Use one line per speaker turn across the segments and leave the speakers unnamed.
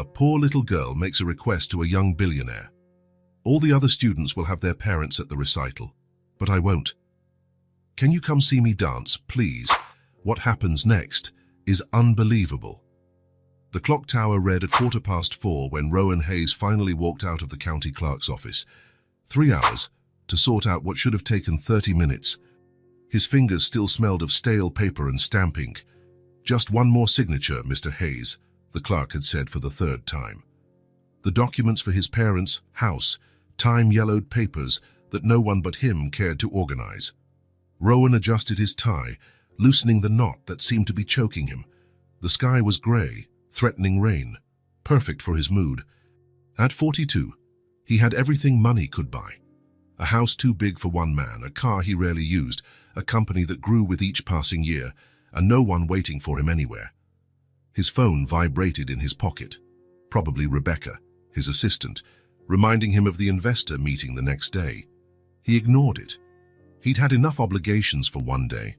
A poor little girl makes a request to a young billionaire. All the other students will have their parents at the recital, but I won't. Can you come see me dance, please? What happens next is unbelievable. The clock tower read 4:15 when Rowan Hayes finally walked out of the county clerk's office. 3 hours to sort out what should have taken 30 minutes. His fingers still smelled of stale paper and stamp ink. Just one more signature, Mr. Hayes, the clerk had said for the 3rd time. The documents for his parents' house, time-yellowed papers that no one but him cared to organize. Rowan adjusted his tie, loosening the knot that seemed to be choking him. The sky was grey, threatening rain, perfect for his mood. At 42, he had everything money could buy. A house too big for one man, a car he rarely used, a company that grew with each passing year, and no one waiting for him anywhere. His phone vibrated in his pocket. Probably Rebecca, his assistant, reminding him of the investor meeting the next day. He ignored it. He'd had enough obligations for one day.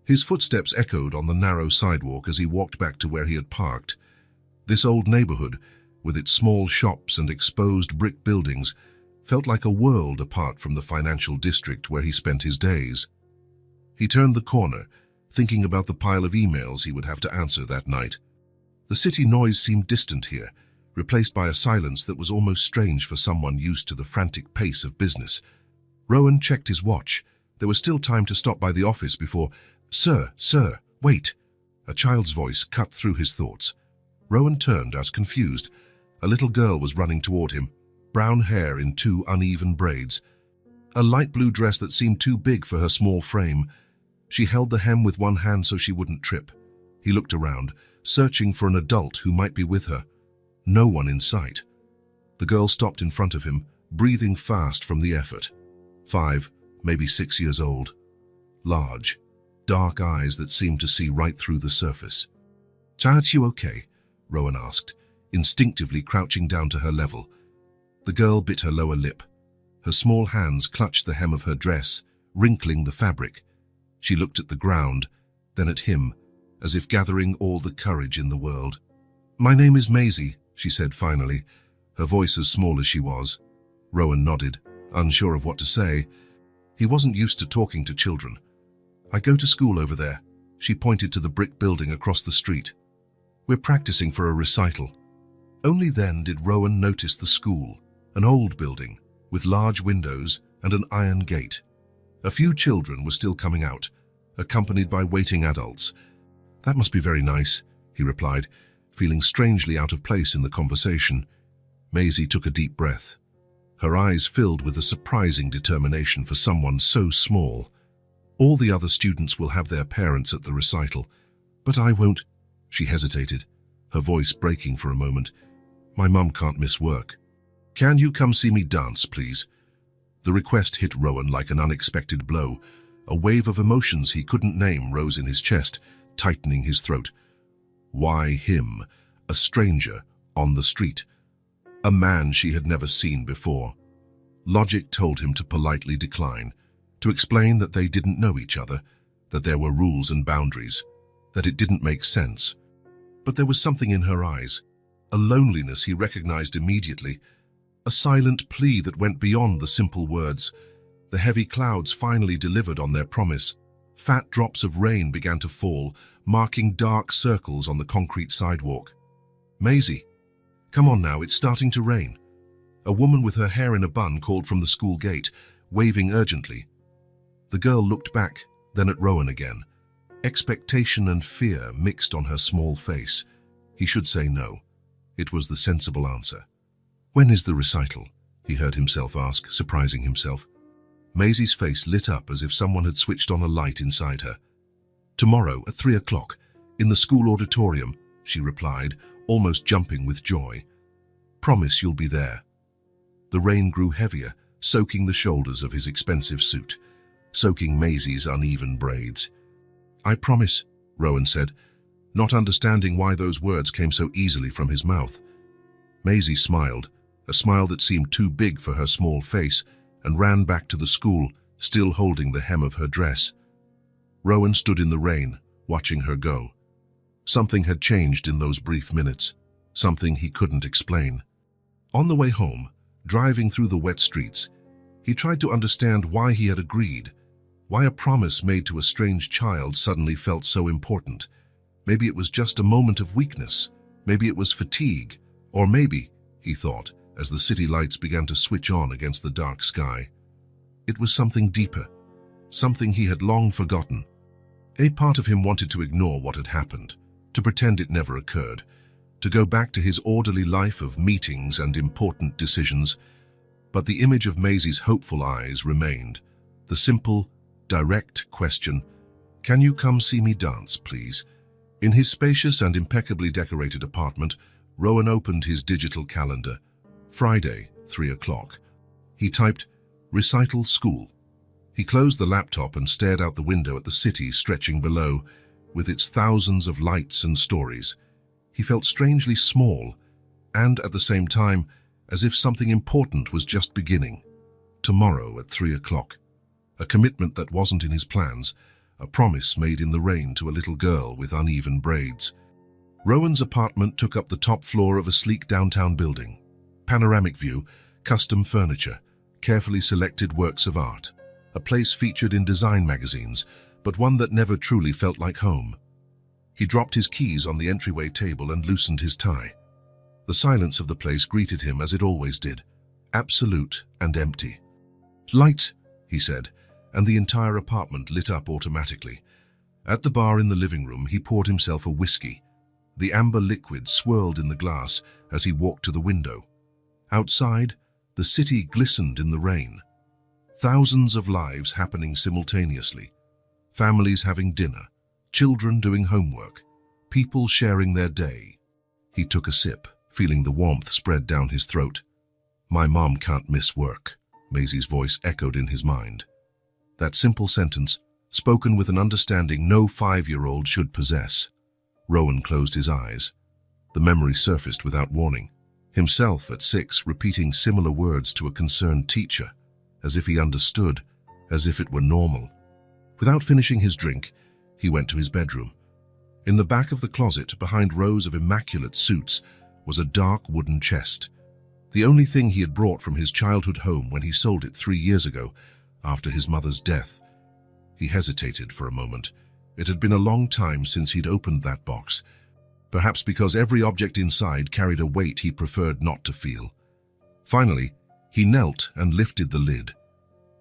His footsteps echoed on the narrow sidewalk as he walked back to where he had parked. This old neighborhood, with its small shops and exposed brick buildings, felt like a world apart from the financial district where he spent his days. He turned the corner, thinking about the pile of emails he would have to answer that night. The city noise seemed distant here, replaced by a silence that was almost strange for someone used to the frantic pace of business. Rowan checked his watch. There was still time to stop by the office before, "Sir, wait." A child's voice cut through his thoughts. Rowan turned as confused. A little girl was running toward him, brown hair in 2 uneven braids. A light blue dress that seemed too big for her small frame. She held the hem with one hand so she wouldn't trip. He looked around, searching for an adult who might be with her. No one in sight. The girl stopped in front of him, breathing fast from the effort. 5, maybe 6 years old. Large, dark eyes that seemed to see right through the surface. "Aren't you okay?" Rowan asked, instinctively crouching down to her level. The girl bit her lower lip. Her small hands clutched the hem of her dress, wrinkling the fabric. She looked at the ground, then at him, as if gathering all the courage in the world. "My name is Maisie," she said finally, her voice as small as she was. Rowan nodded, unsure of what to say. He wasn't used to talking to children. "I go to school over there." She pointed to the brick building across the street. "We're practicing for a recital." Only then did Rowan notice the school, an old building, with large windows and an iron gate. A few children were still coming out, accompanied by waiting adults. "That must be very nice," he replied, feeling strangely out of place in the conversation. Maisie took a deep breath. Her eyes filled with a surprising determination for someone so small. "All the other students will have their parents at the recital, but I won't." She hesitated, her voice breaking for a moment. "My mum can't miss work." "Can you come see me dance, please?" The request hit Rowan like an unexpected blow. A wave of emotions he couldn't name rose in his chest, tightening his throat. Why him, a stranger, on the street? A man she had never seen before. Logic told him to politely decline, to explain that they didn't know each other, that there were rules and boundaries, that it didn't make sense. But there was something in her eyes, a loneliness he recognized immediately, a silent plea that went beyond the simple words. The heavy clouds finally delivered on their promise. Fat drops of rain began to fall, marking dark circles on the concrete sidewalk. "Maisie, come on now, it's starting to rain." A woman with her hair in a bun called from the school gate, waving urgently. The girl looked back, then at Rowan again. Expectation and fear mixed on her small face. He should say no. It was the sensible answer. "When is the recital?" he heard himself ask, surprising himself. Maisie's face lit up as if someone had switched on a light inside her. "Tomorrow at 3 o'clock, in the school auditorium," she replied, almost jumping with joy. "Promise you'll be there." The rain grew heavier, soaking the shoulders of his expensive suit, soaking Maisie's uneven braids. "I promise," Rowan said, not understanding why those words came so easily from his mouth. Maisie smiled, a smile that seemed too big for her small face, and ran back to the school, still holding the hem of her dress. Rowan stood in the rain, watching her go. Something had changed in those brief minutes. something he couldn't explain. On the way home, driving through the wet streets, he tried to understand why he had agreed, why a promise made to a strange child suddenly felt so important. Maybe it was just a moment of weakness, maybe it was fatigue, or maybe, he thought, as the city lights began to switch on against the dark sky, it was something deeper, something he had long forgotten. A part of him wanted to ignore what had happened, to pretend it never occurred, to go back to his orderly life of meetings and important decisions. But the image of Maisie's hopeful eyes remained, the simple, direct question, "Can you come see me dance, please?" In his spacious and impeccably decorated apartment, Rowan opened his digital calendar. Friday, 3 o'clock. He typed, "Recital School." He closed the laptop and stared out the window at the city stretching below, with its thousands of lights and stories. He felt strangely small, and at the same time, as if something important was just beginning. Tomorrow at 3 o'clock. A commitment that wasn't in his plans, a promise made in the rain to a little girl with uneven braids. Rowan's apartment took up the top floor of a sleek downtown building. Panoramic view, custom furniture, carefully selected works of art. A place featured in design magazines, but one that never truly felt like home. He dropped his keys on the entryway table and loosened his tie. The silence of the place greeted him as it always did, absolute and empty. "Lights," he said, and the entire apartment lit up automatically. At the bar in the living room, he poured himself a whiskey. The amber liquid swirled in the glass as he walked to the window. Outside, the city glistened in the rain. Thousands of lives happening simultaneously. Families having dinner, children doing homework, people sharing their day. He took a sip, feeling the warmth spread down his throat. "My mom can't miss work," Maisie's voice echoed in his mind. That simple sentence, spoken with an understanding no 5-year-old should possess. Rowan closed his eyes. The memory surfaced without warning. Himself at 6 repeating similar words to a concerned teacher, as if he understood, as if it were normal. Without finishing his drink, he went to his bedroom. In the back of the closet, behind rows of immaculate suits, was a dark wooden chest. The only thing he had brought from his childhood home when he sold it 3 years ago, after his mother's death. He hesitated for a moment. It had been a long time since he'd opened that box, perhaps because every object inside carried a weight he preferred not to feel. Finally, he knelt and lifted the lid.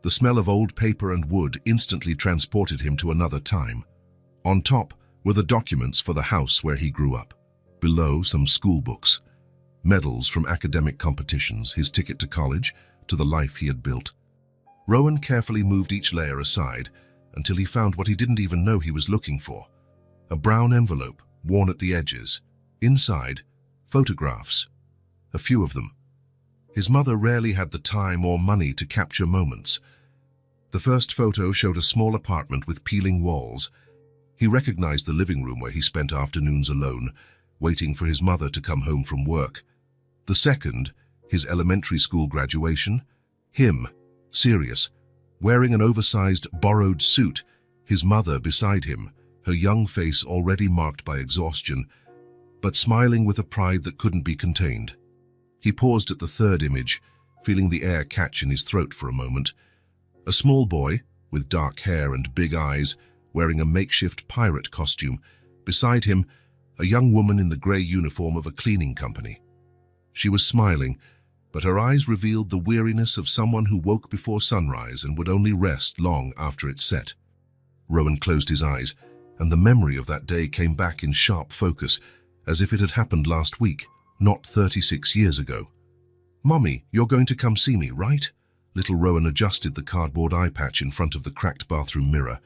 The smell of old paper and wood instantly transported him to another time. On top were the documents for the house where he grew up. Below, some school books, medals from academic competitions, his ticket to college, to the life he had built. Rowan carefully moved each layer aside until he found what he didn't even know he was looking for. A brown envelope, worn at the edges. Inside, photographs. A few of them. His mother rarely had the time or money to capture moments. The first photo showed a small apartment with peeling walls. He recognized the living room where he spent afternoons alone, waiting for his mother to come home from work. The second, his elementary school graduation. Him, serious, wearing an oversized, borrowed suit, his mother beside him, her young face already marked by exhaustion, but smiling with a pride that couldn't be contained. He paused at the third image, feeling the air catch in his throat for a moment. A small boy, with dark hair and big eyes, wearing a makeshift pirate costume. Beside him, a young woman in the grey uniform of a cleaning company. She was smiling, but her eyes revealed the weariness of someone who woke before sunrise and would only rest long after it set. Rowan closed his eyes, and the memory of that day came back in sharp focus, as if it had happened last week, not 36 years ago. "Mommy, you're going to come see me, right?" Little Rowan adjusted the cardboard eye patch in front of the cracked bathroom mirror.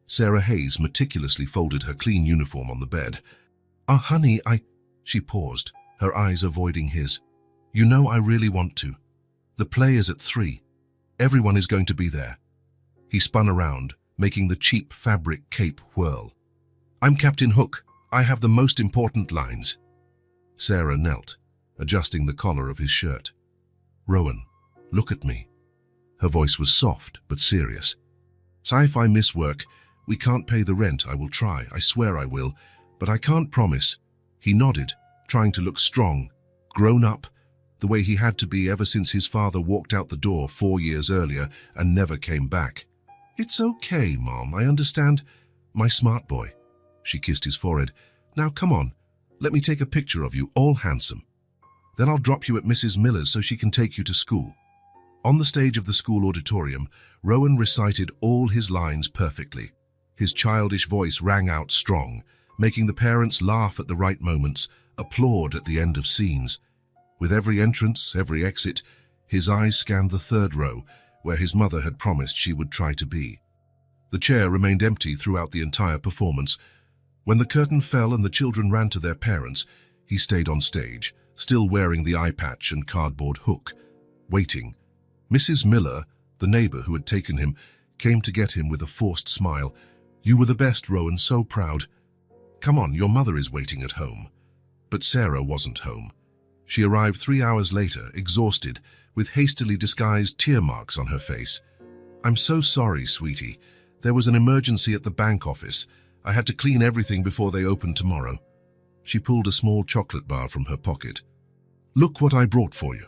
Sarah Hayes meticulously folded her clean uniform on the bed. Honey, She paused, her eyes avoiding his. "You know I really want to. The play is at 3. Everyone is going to be there." He spun around, making the cheap fabric cape whirl. "I'm Captain Hook. I have the most important lines." Sarah knelt, adjusting the collar of his shirt. "Rowan, look at me." Her voice was soft but serious. "If I miss work, we can't pay the rent. I will try, I swear I will, but I can't promise." He nodded, trying to look strong, grown up, the way he had to be ever since his father walked out the door 4 years earlier and never came back. "It's okay, Mom, I understand. My smart boy." She kissed his forehead. "Now come on, let me take a picture of you, all handsome. Then I'll drop you at Mrs. Miller's so she can take you to school." On the stage of the school auditorium, Rowan recited all his lines perfectly. His childish voice rang out strong, making the parents laugh at the right moments, applaud at the end of scenes. With every entrance, every exit, his eyes scanned the third row, where his mother had promised she would try to be. The chair remained empty throughout the entire performance. When the curtain fell and the children ran to their parents, he stayed on stage, still wearing the eye patch and cardboard hook, waiting. Mrs. Miller, the neighbor who had taken him, came to get him with a forced smile. "You were the best, Rowan, so proud. Come on, your mother is waiting at home." But Sarah wasn't home. She arrived 3 hours later, exhausted, with hastily disguised tear marks on her face. "I'm so sorry, sweetie. There was an emergency at the bank office. I had to clean everything before they opened tomorrow." She pulled a small chocolate bar from her pocket. "Look what I brought for you."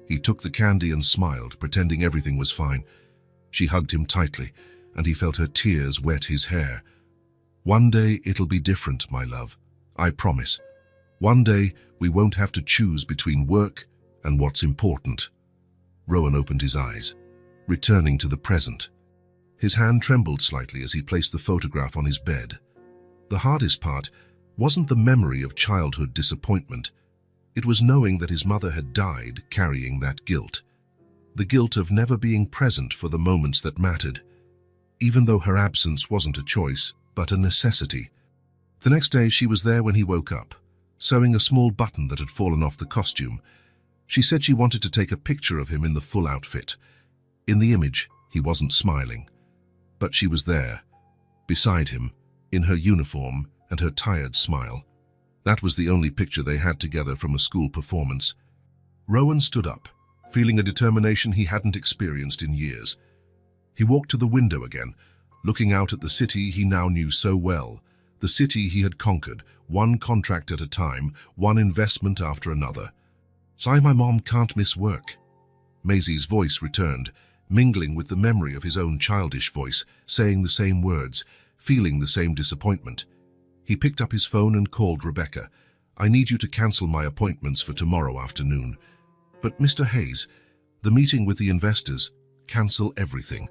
He took the candy and smiled, pretending everything was fine. She hugged him tightly, and he felt her tears wet his hair. "One day it'll be different, my love. I promise. One day we won't have to choose between work and what's important." Rowan opened his eyes, returning to the present. His hand trembled slightly as he placed the photograph on his bed. The hardest part wasn't the memory of childhood disappointment. It was knowing that his mother had died carrying that guilt. The guilt of never being present for the moments that mattered, even though her absence wasn't a choice, but a necessity. The next day she was there when he woke up, sewing a small button that had fallen off the costume. She said she wanted to take a picture of him in the full outfit. In the image, he wasn't smiling. But she was there, beside him, in her uniform and her tired smile. That was the only picture they had together from a school performance. Rowan stood up, feeling a determination he hadn't experienced in years. He walked to the window again, looking out at the city he now knew so well, the city he had conquered, one contract at a time, one investment after another. "Sorry, my mom can't miss work." Maisie's voice returned, mingling with the memory of his own childish voice, saying the same words, feeling the same disappointment. He picked up his phone and called Rebecca. "I need you to cancel my appointments for tomorrow afternoon." "But Mr. Hayes, the meeting with the investors, cancel everything."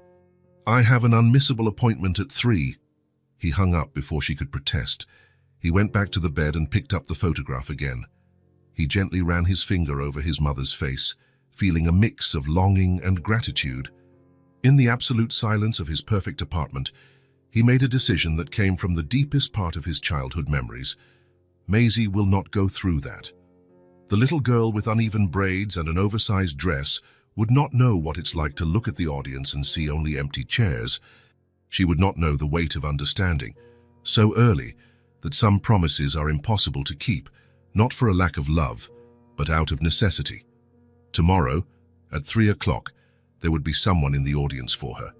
"I have an unmissable appointment at 3. He hung up before she could protest. He went back to the bed and picked up the photograph again. He gently ran his finger over his mother's face, feeling a mix of longing and gratitude. In the absolute silence of his perfect apartment, he made a decision that came from the deepest part of his childhood memories. Maisie will not go through that. The little girl with uneven braids and an oversized dress would not know what it's like to look at the audience and see only empty chairs. She would not know the weight of understanding, so early that some promises are impossible to keep, not for a lack of love, but out of necessity. Tomorrow, at 3 o'clock, there would be someone in the audience for her.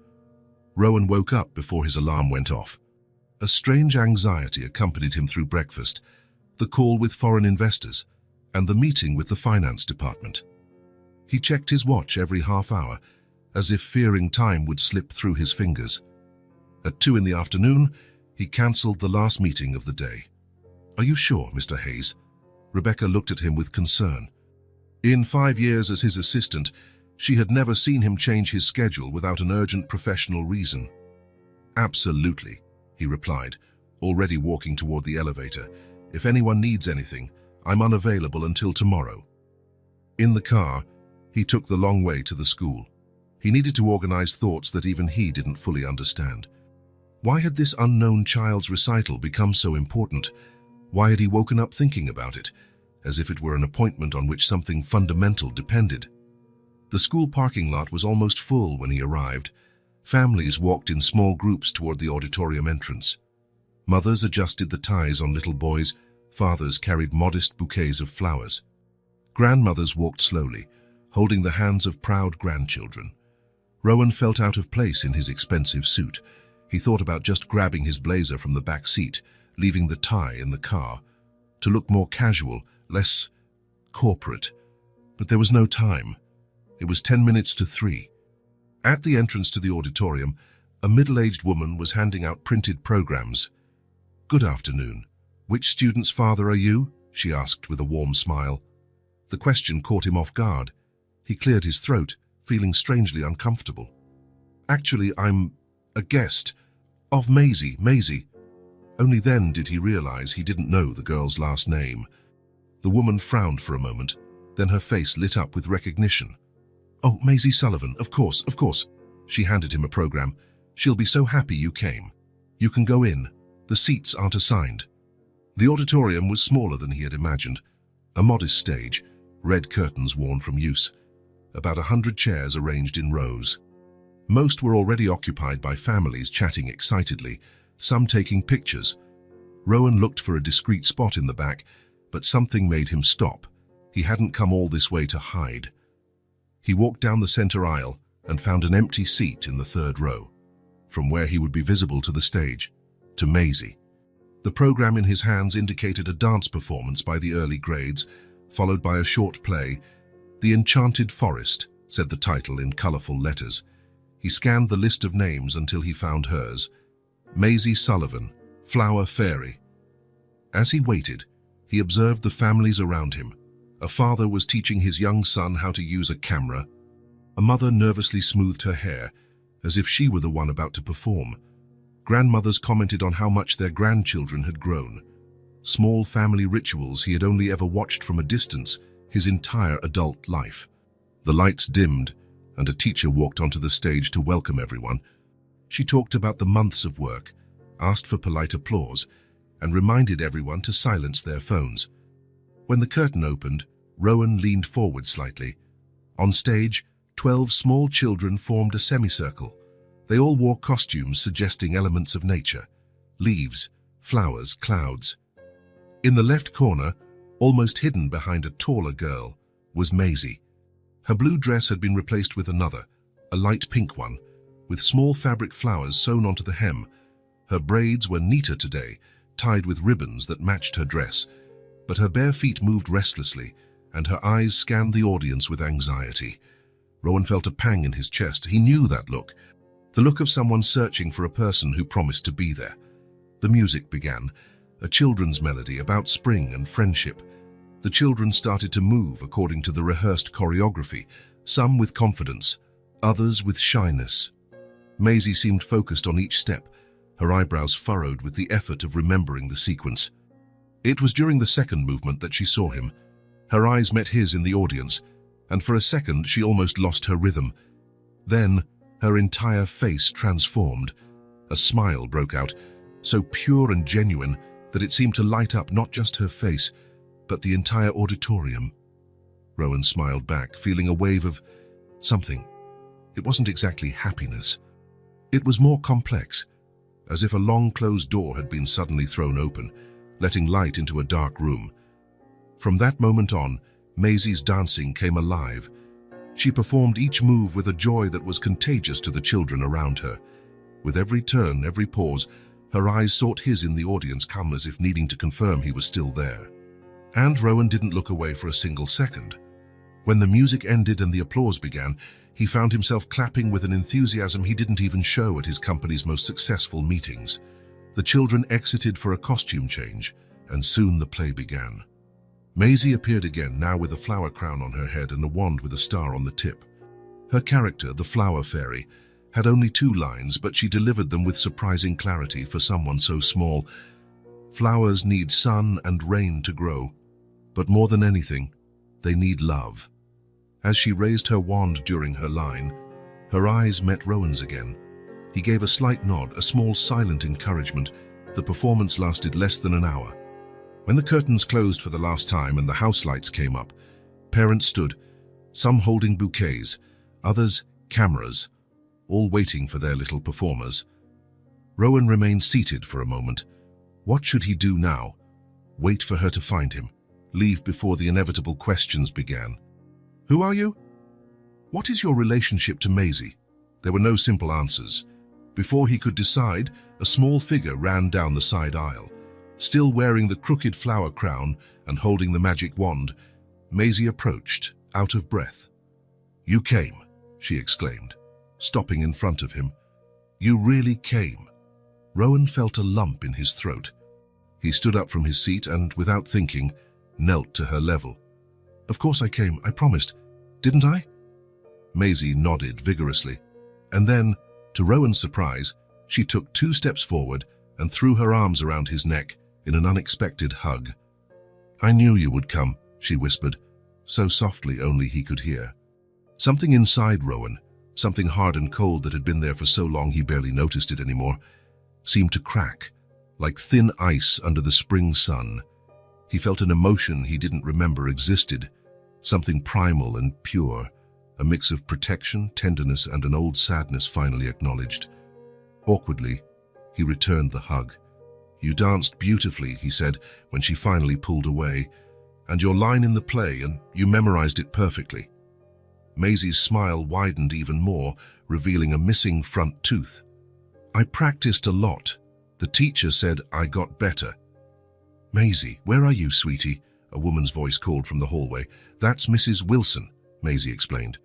Rowan woke up before his alarm went off. A strange anxiety accompanied him through breakfast, the call with foreign investors, and the meeting with the finance department. He checked his watch every half hour, as if fearing time would slip through his fingers. At 2 in the afternoon, he cancelled the last meeting of the day. "Are you sure, Mr. Hayes?" Rebecca looked at him with concern. In 5 years as his assistant, she had never seen him change his schedule without an urgent professional reason. "Absolutely," he replied, already walking toward the elevator. "If anyone needs anything, I'm unavailable until tomorrow." In the car, he took the long way to the school. He needed to organize thoughts that even he didn't fully understand. Why had this unknown child's recital become so important? Why had he woken up thinking about it, as if it were an appointment on which something fundamental depended? The school parking lot was almost full when he arrived. Families walked in small groups toward the auditorium entrance. Mothers adjusted the ties on little boys, fathers carried modest bouquets of flowers. Grandmothers walked slowly, holding the hands of proud grandchildren. Rowan felt out of place in his expensive suit. He thought about just grabbing his blazer from the back seat, leaving the tie in the car. To look more casual, less corporate. But there was no time. It was 10 minutes to 3. At the entrance to the auditorium, a middle-aged woman was handing out printed programs. "Good afternoon. Which student's father are you?" she asked with a warm smile. The question caught him off guard. He cleared his throat, feeling strangely uncomfortable. "Actually, I'm a guest of Maisie. Maisie." Only then did he realize he didn't know the girl's last name. The woman frowned for a moment, then her face lit up with recognition. "Oh, Maisie Sullivan, of course, of course." She handed him a program. "She'll be so happy you came. You can go in. The seats aren't assigned." The auditorium was smaller than he had imagined. A modest stage, red curtains worn from use. About 100 chairs arranged in rows. Most were already occupied by families chatting excitedly, some taking pictures. Rowan looked for a discreet spot in the back, but something made him stop. He hadn't come all this way to hide. He walked down the center aisle and found an empty seat in the third row, from where he would be visible to the stage, to Maisie. The program in his hands indicated a dance performance by the early grades, followed by a short play. "The Enchanted Forest," said the title in colorful letters. He scanned the list of names until he found hers. Maisie Sullivan, Flower Fairy. As he waited, he observed the families around him. A father was teaching his young son how to use a camera. A mother nervously smoothed her hair, as if she were the one about to perform. Grandmothers commented on how much their grandchildren had grown. Small family rituals he had only ever watched from a distance his entire adult life. The lights dimmed, and a teacher walked onto the stage to welcome everyone. She talked about the months of work, asked for polite applause, and reminded everyone to silence their phones. When the curtain opened, Rowan leaned forward slightly. On stage, 12 small children formed a semicircle. They all wore costumes suggesting elements of nature: leaves, flowers, clouds. In the left corner, almost hidden behind a taller girl, was Maisie. Her blue dress had been replaced with another, a light pink one, with small fabric flowers sewn onto the hem. Her braids were neater today, tied with ribbons that matched her dress, but her bare feet moved restlessly, and her eyes scanned the audience with anxiety. Rowan felt a pang in his chest. He knew that look, the look of someone searching for a person who promised to be there. The music began, a children's melody about spring and friendship. The children started to move according to the rehearsed choreography, some with confidence, others with shyness. Maisie seemed focused on each step, her eyebrows furrowed with the effort of remembering the sequence. It was during the second movement that she saw him. Her eyes met his in the audience, and for a second she almost lost her rhythm. Then, her entire face transformed. A smile broke out, so pure and genuine that it seemed to light up not just her face, but the entire auditorium. Rowan smiled back, feeling a wave of something. It wasn't exactly happiness. It was more complex, as if a long closed door had been suddenly thrown open, letting light into a dark room. From that moment on, Maisie's dancing came alive. She performed each move with a joy that was contagious to the children around her. With every turn, every pause, her eyes sought his in the audience, come as if needing to confirm he was still there. And Rowan didn't look away for a single second. When the music ended and the applause began, he found himself clapping with an enthusiasm he didn't even show at his company's most successful meetings. The children exited for a costume change, and soon the play began. Maisie appeared again, now with a flower crown on her head and a wand with a star on the tip. Her character, the Flower Fairy, had only 2 lines, but she delivered them with surprising clarity for someone so small. Flowers need sun and rain to grow, but more than anything, they need love. As she raised her wand during her line, her eyes met Rowan's again. He gave a slight nod, a small silent encouragement. The performance lasted less than an hour. When the curtains closed for the last time and the house lights came up, parents stood, some holding bouquets, others cameras, all waiting for their little performers. Rowan remained seated for a moment. What should he do now? Wait for her to find him? Leave before the inevitable questions began? Who are you? What is your relationship to Maisie? There were no simple answers. Before he could decide, a small figure ran down the side aisle. Still wearing the crooked flower crown and holding the magic wand, Maisie approached, out of breath. "You came," she exclaimed, stopping in front of him. "You really came." Rowan felt a lump in his throat. He stood up from his seat and, without thinking, knelt to her level. "Of course I came, I promised. Didn't I?" Maisie nodded vigorously, and then, to Rowan's surprise, she took 2 steps forward and threw her arms around his neck in an unexpected hug. "I knew you would come," she whispered, so softly only he could hear. Something inside Rowan, something hard and cold that had been there for so long he barely noticed it anymore, seemed to crack, like thin ice under the spring sun. He felt an emotion he didn't remember existed, something primal and pure, a mix of protection, tenderness, and an old sadness finally acknowledged. Awkwardly, he returned the hug. "You danced beautifully," he said when she finally pulled away, "and your line in the play, and you memorized it perfectly." Maisie's smile widened even more, revealing a missing front tooth. "I practiced a lot. The teacher said I got better." "Maisie, where are you, sweetie?" a woman's voice called from the hallway. "That's Mrs. Wilson," Maisie explained.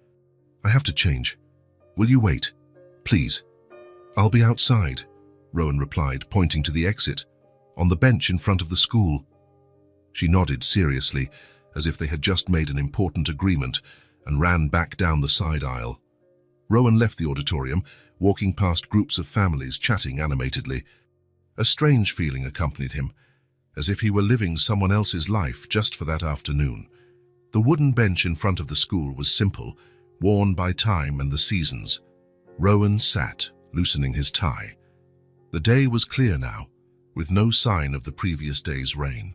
"I have to change. Will you wait? Please." "I'll be outside," Rowan replied, pointing to the exit, "on the bench in front of the school." She nodded seriously, as if they had just made an important agreement, and ran back down the side aisle. Rowan left the auditorium, walking past groups of families chatting animatedly. A strange feeling accompanied him, as if he were living someone else's life just for that afternoon. The wooden bench in front of the school was simple, worn by time and the seasons. Rowan sat, loosening his tie. The day was clear now, with no sign of the previous day's rain.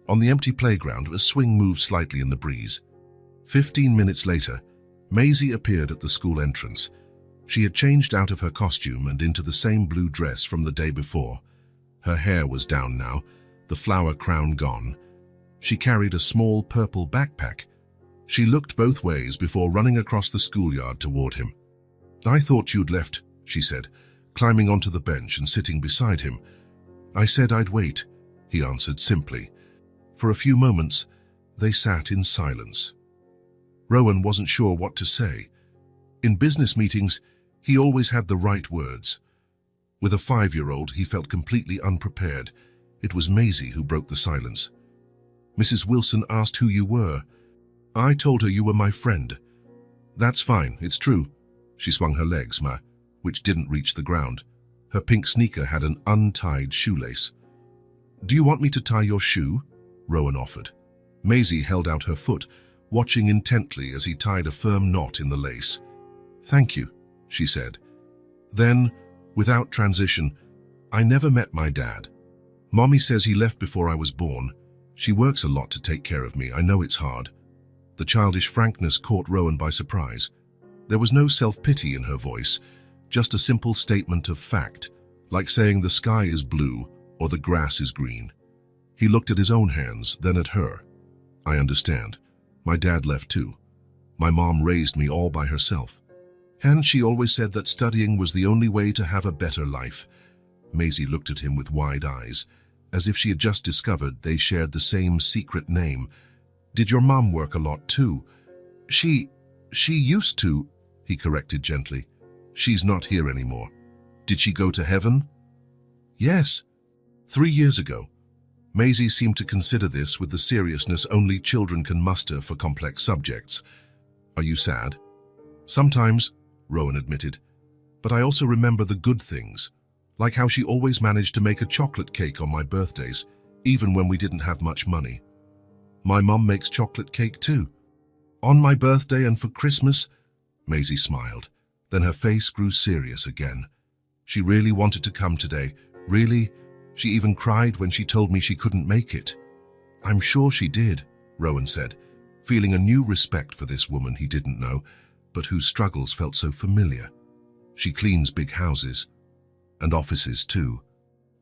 On the empty playground, a swing moved slightly in the breeze. 15 minutes later, Maisie appeared at the school entrance. She had changed out of her costume and into the same blue dress from the day before. Her hair was down now, the flower crown gone. She carried a small purple backpack. She looked both ways before running across the schoolyard toward him. "I thought you'd left," she said, climbing onto the bench and sitting beside him. "I said I'd wait," he answered simply. For a few moments, they sat in silence. Rowan wasn't sure what to say. In business meetings, he always had the right words. With a 5-year-old, he felt completely unprepared. It was Maisie who broke the silence. "Mrs. Wilson asked who you were. I told her you were my friend." "That's fine, it's true." She swung her legs, which didn't reach the ground. Her pink sneaker had an untied shoelace. "Do you want me to tie your shoe?" Rowan offered. Maisie held out her foot, watching intently as he tied a firm knot in the lace. "Thank you," she said. Then, without transition, "I never met my dad. Mommy says he left before I was born. She works a lot to take care of me. I know it's hard." The childish frankness caught Rowan by surprise. There was no self-pity in her voice, just a simple statement of fact, like saying the sky is blue or the grass is green. He looked at his own hands, then at her. "I understand. My dad left too. My mom raised me all by herself. And she always said that studying was the only way to have a better life." Maisie looked at him with wide eyes, as if she had just discovered they shared the same secret name. "Did your mom work a lot too?" She used to," he corrected gently. "She's not here anymore." "Did she go to heaven?" "Yes. 3 years ago." Maisie seemed to consider this with the seriousness only children can muster for complex subjects. "Are you sad?" "Sometimes," Rowan admitted. "But I also remember the good things, like how she always managed to make a chocolate cake on my birthdays, even when we didn't have much money." "My mom makes chocolate cake too." "On my birthday and for Christmas?" Maisie smiled. Then her face grew serious again. She really wanted to come today. Really? She even cried when she told me she couldn't make it. "I'm sure she did," Rowan said, feeling a new respect for this woman he didn't know, but whose struggles felt so familiar. "She cleans big houses. And offices too.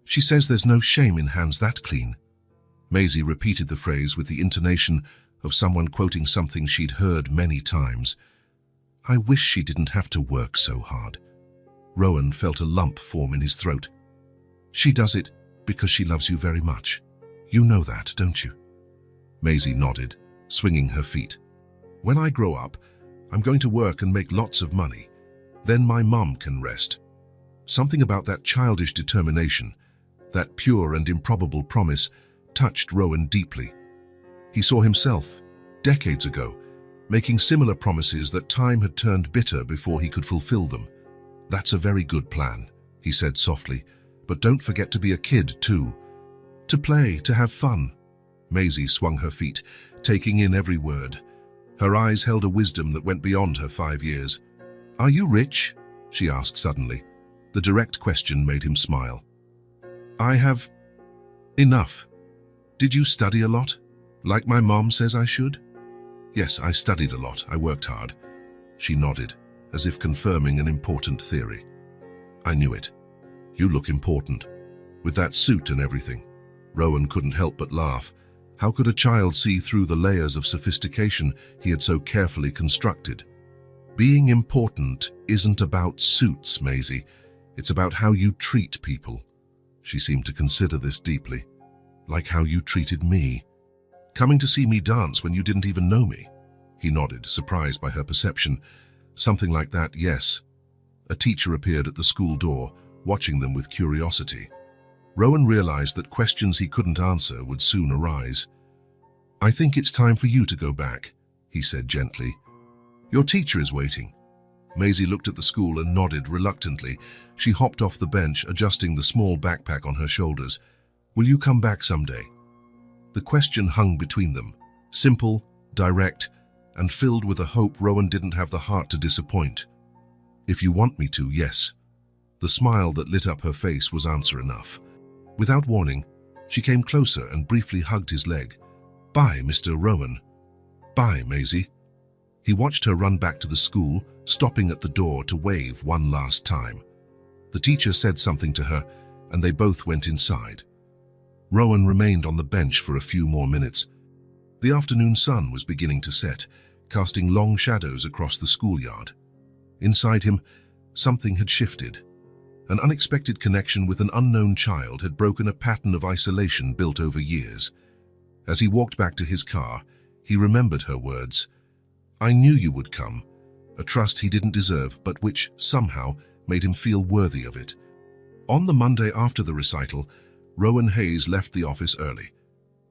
She says there's no shame in hands that clean." Maisie repeated the phrase with the intonation of someone quoting something she'd heard many times. "I wish she didn't have to work so hard." Rowan felt a lump form in his throat. "She does it because she loves you very much. You know that, don't you?" Maisie nodded, swinging her feet. When I grow up, I'm going to work and make lots of money. Then my mum can rest. Something about that childish determination, that pure and improbable promise, touched Rowan deeply. He saw himself, decades ago, making similar promises that time had turned bitter before he could fulfill them. "That's a very good plan," he said softly, "but don't forget to be a kid too. To play, to have fun." Maisie swung her feet, taking in every word. Her eyes held a wisdom that went beyond her 5 years. "Are you rich?" she asked suddenly. The direct question made him smile. "I have enough." "Did you study a lot? Like my mom says I should?" "Yes, I studied a lot. I worked hard." She nodded, as if confirming an important theory. "I knew it. You look important. With that suit and everything." Rowan couldn't help but laugh. How could a child see through the layers of sophistication he had so carefully constructed? "Being important isn't about suits, Maisie. It's about how you treat people." She seemed to consider this deeply. "Like how you treated me. Coming to see me dance when you didn't even know me." He nodded, surprised by her perception. "Something like that, yes." A teacher appeared at the school door, watching them with curiosity. Rowan realized that questions he couldn't answer would soon arise. "I think it's time for you to go back," he said gently. "Your teacher is waiting." Maisie looked at the school and nodded reluctantly. She hopped off the bench, adjusting the small backpack on her shoulders. "Will you come back someday?" The question hung between them, simple, direct, and filled with a hope Rowan didn't have the heart to disappoint. "If you want me to, yes." The smile that lit up her face was answer enough. Without warning, she came closer and briefly hugged his leg. "Bye, Mr. Rowan." "Bye, Maisie." He watched her run back to the school, stopping at the door to wave one last time. The teacher said something to her, and they both went inside. Rowan remained on the bench for a few more minutes. The afternoon sun was beginning to set, casting long shadows across the schoolyard. Inside him, something had shifted. An unexpected connection with an unknown child had broken a pattern of isolation built over years. As he walked back to his car, he remembered her words. "I knew you would come," a trust he didn't deserve, but which, somehow, made him feel worthy of it. On the Monday after the recital, Rowan Hayes left the office early.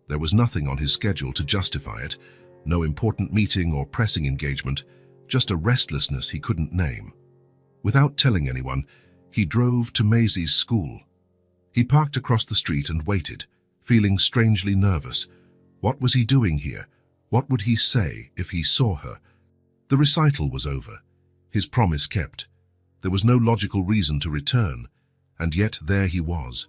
There was nothing on his schedule to justify it, no important meeting or pressing engagement, just a restlessness he couldn't name. Without telling anyone, he drove to Maisie's school. He parked across the street and waited, feeling strangely nervous. What was he doing here? What would he say if he saw her? The recital was over, his promise kept. There was no logical reason to return, and yet there he was.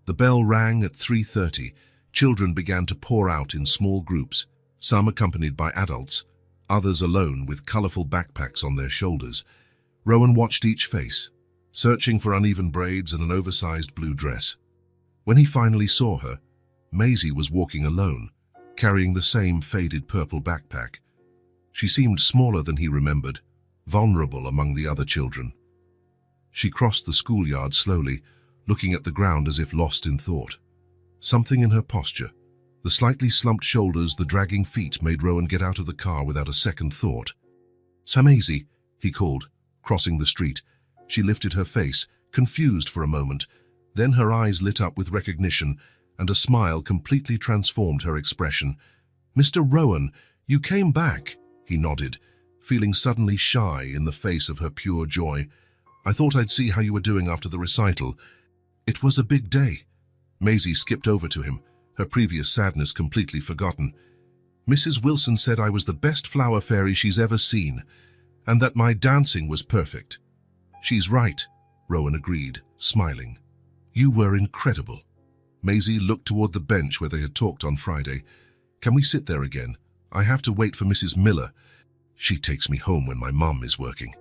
The bell rang at 3:30. Children began to pour out in small groups, some accompanied by adults, others alone with colorful backpacks on their shoulders. Rowan watched each face, searching for uneven braids and an oversized blue dress. When he finally saw her, Maisie was walking alone, carrying the same faded purple backpack. She seemed smaller than he remembered, vulnerable among the other children. She crossed the schoolyard slowly, looking at the ground as if lost in thought. Something in her posture, the slightly slumped shoulders, the dragging feet, made Rowan get out of the car without a second thought. "Maisie," he called, crossing the street. She lifted her face, confused for a moment. Then her eyes lit up with recognition, and a smile completely transformed her expression. "Mr. Rowan, you came back," he nodded, feeling suddenly shy in the face of her pure joy. "I thought I'd see how you were doing after the recital." "It was a big day." Maisie skipped over to him, her previous sadness completely forgotten. "Mrs. Wilson said I was the best flower fairy she's ever seen, and that my dancing was perfect." "She's right," Rowan agreed, smiling. "You were incredible." Maisie looked toward the bench where they had talked on Friday. "Can we sit there again? I have to wait for Mrs. Miller. She takes me home when my mom is working."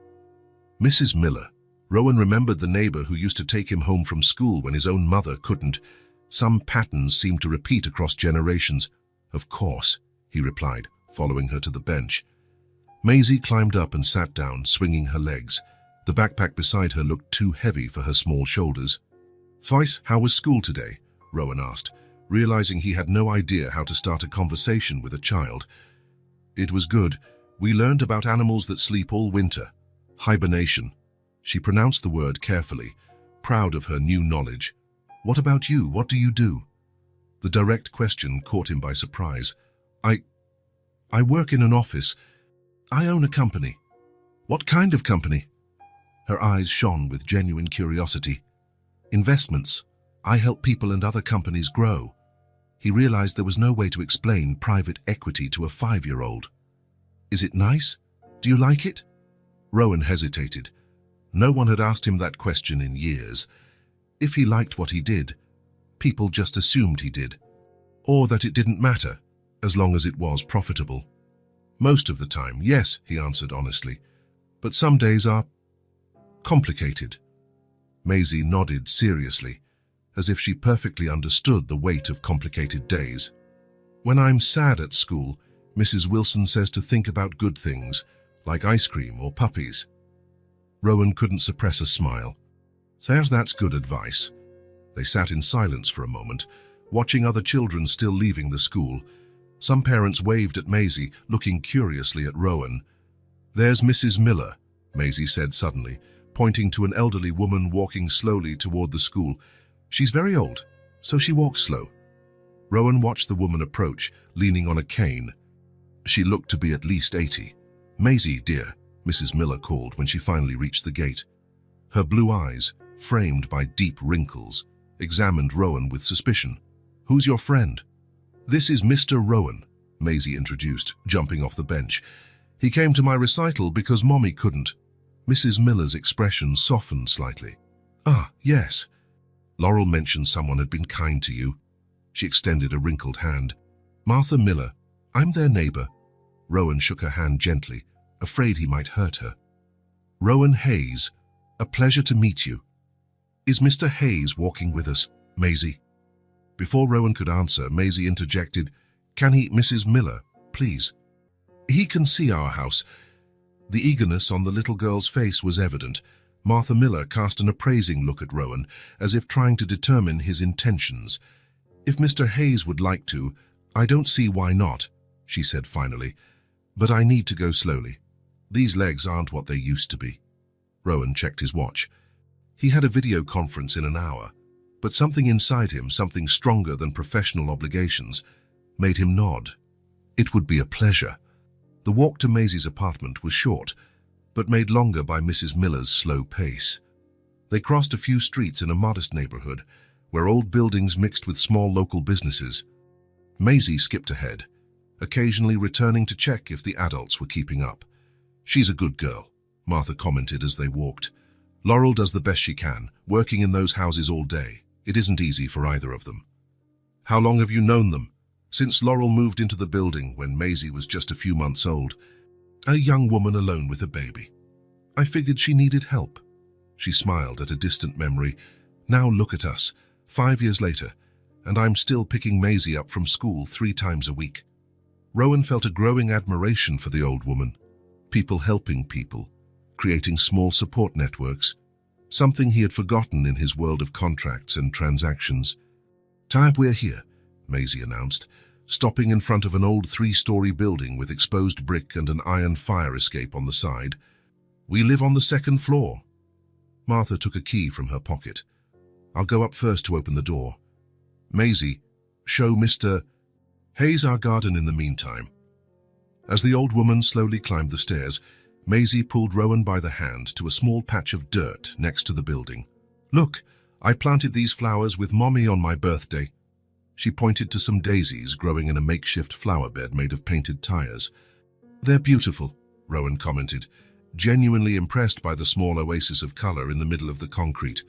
Mrs. Miller. Rowan remembered the neighbor who used to take him home from school when his own mother couldn't. Some patterns seemed to repeat across generations. "Of course," he replied, following her to the bench. Maisie climbed up and sat down, swinging her legs. The backpack beside her looked too heavy for her small shoulders. "Vice, how was school today?" Rowan asked, realizing he had no idea how to start a conversation with a child. It was good. We learned about animals that sleep all winter. Hibernation. She pronounced the word carefully, proud of her new knowledge. What about you? What do you do? The direct question caught him by surprise. I work in an office. I own a company. What kind of company? Her eyes shone with genuine curiosity. Investments. I help people and other companies grow. He realized there was no way to explain private equity to a 5-year-old. Is it nice? Do you like it? Rowan hesitated. No one had asked him that question in years. If he liked what he did, people just assumed he did. Or that it didn't matter, as long as it was profitable. Most of the time, yes, he answered honestly. But some days are complicated. Maisie nodded seriously, as if she perfectly understood the weight of complicated days. When I'm sad at school, Mrs. Wilson says to think about good things, like ice cream or puppies. Rowan couldn't suppress a smile. Says that's good advice. They sat in silence for a moment, watching other children still leaving the school. Some parents waved at Maisie, looking curiously at Rowan. There's Mrs. Miller, Maisie said suddenly, pointing to an elderly woman walking slowly toward the school. She's very old, so she walks slow. Rowan watched the woman approach, leaning on a cane. She looked to be at least 80. Maisie, dear, Mrs. Miller called when she finally reached the gate. Her blue eyes, framed by deep wrinkles, examined Rowan with suspicion. Who's your friend? This is Mr. Rowan, Maisie introduced, jumping off the bench. He came to my recital because Mommy couldn't. Mrs. Miller's expression softened slightly. Ah, yes. Laurel mentioned someone had been kind to you. She extended a wrinkled hand. Martha Miller, I'm their neighbor. Rowan shook her hand gently, afraid he might hurt her. Rowan Hayes, a pleasure to meet you. Is Mr. Hayes walking with us, Maisie? Before Rowan could answer, Maisie interjected, Can he, Mrs. Miller, please? He can see our house. The eagerness on the little girl's face was evident. Martha Miller cast an appraising look at Rowan, as if trying to determine his intentions. If Mr. Hayes would like to, I don't see why not, she said finally. But I need to go slowly. These legs aren't what they used to be. Rowan checked his watch. He had a video conference in an hour, but something inside him, something stronger than professional obligations, made him nod. It would be a pleasure. The walk to Maisie's apartment was short, but made longer by Mrs. Miller's slow pace. They crossed a few streets in a modest neighborhood, where old buildings mixed with small local businesses. Maisie skipped ahead, occasionally returning to check if the adults were keeping up. She's a good girl, Martha commented as they walked. Laurel does the best she can, working in those houses all day. It isn't easy for either of them. How long have you known them? Since Laurel moved into the building when Maisie was just a few months old. A young woman alone with a baby. I figured she needed help. She smiled at a distant memory. Now look at us, 5 years later, and I'm still picking Maisie up from school 3 times a week. Rowan felt a growing admiration for the old woman. People helping people, creating small support networks, something he had forgotten in his world of contracts and transactions. Time we're here, Maisie announced, stopping in front of an old 3-story building with exposed brick and an iron fire escape on the side. We live on the 2nd floor. Martha took a key from her pocket. I'll go up first to open the door. Maisie, show Mr. Hayes our garden in the meantime. As the old woman slowly climbed the stairs, Maisie pulled Rowan by the hand to a small patch of dirt next to the building. Look, I planted these flowers with Mommy on my birthday. She pointed to some daisies growing in a makeshift flower bed made of painted tires. They're beautiful, Rowan commented, genuinely impressed by the small oasis of color in the middle of the concrete.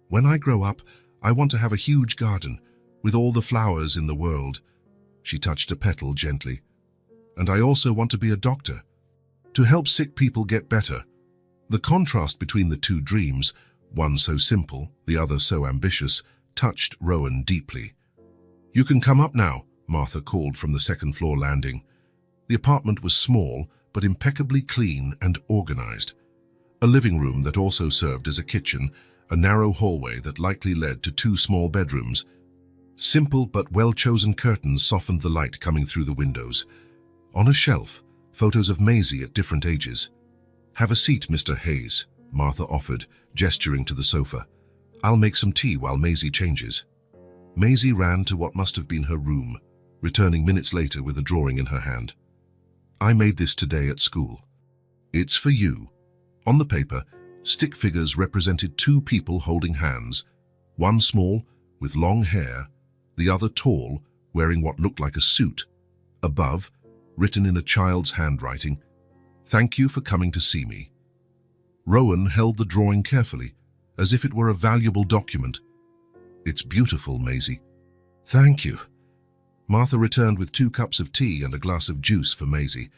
When I grow up, I want to have a huge garden with all the flowers in the world. She touched a petal gently. And I also want to be a doctor, to help sick people get better. The contrast between the two dreams, one so simple, the other so ambitious, touched Rowan deeply. You can come up now, Martha called from the 2nd floor landing. The apartment was small, but impeccably clean and organized. A living room that also served as a kitchen, a narrow hallway that likely led to 2 small bedrooms. Simple but well-chosen curtains softened the light coming through the windows. On a shelf, photos of Maisie at different ages. "Have a seat, Mr. Hayes," Martha offered, gesturing to the sofa. "I'll make some tea while Maisie changes." Maisie ran to what must have been her room, returning minutes later with a drawing in her hand. "I made this today at school. It's for you." On the paper, stick figures represented two people holding hands, one small, with long hair, the other tall, wearing what looked like a suit. Above, written in a child's handwriting, "Thank you for coming to see me." Rowan held the drawing carefully, as if it were a valuable document. "It's beautiful, Maisie." "Thank you." Martha returned with 2 cups of tea and a glass of juice for Maisie.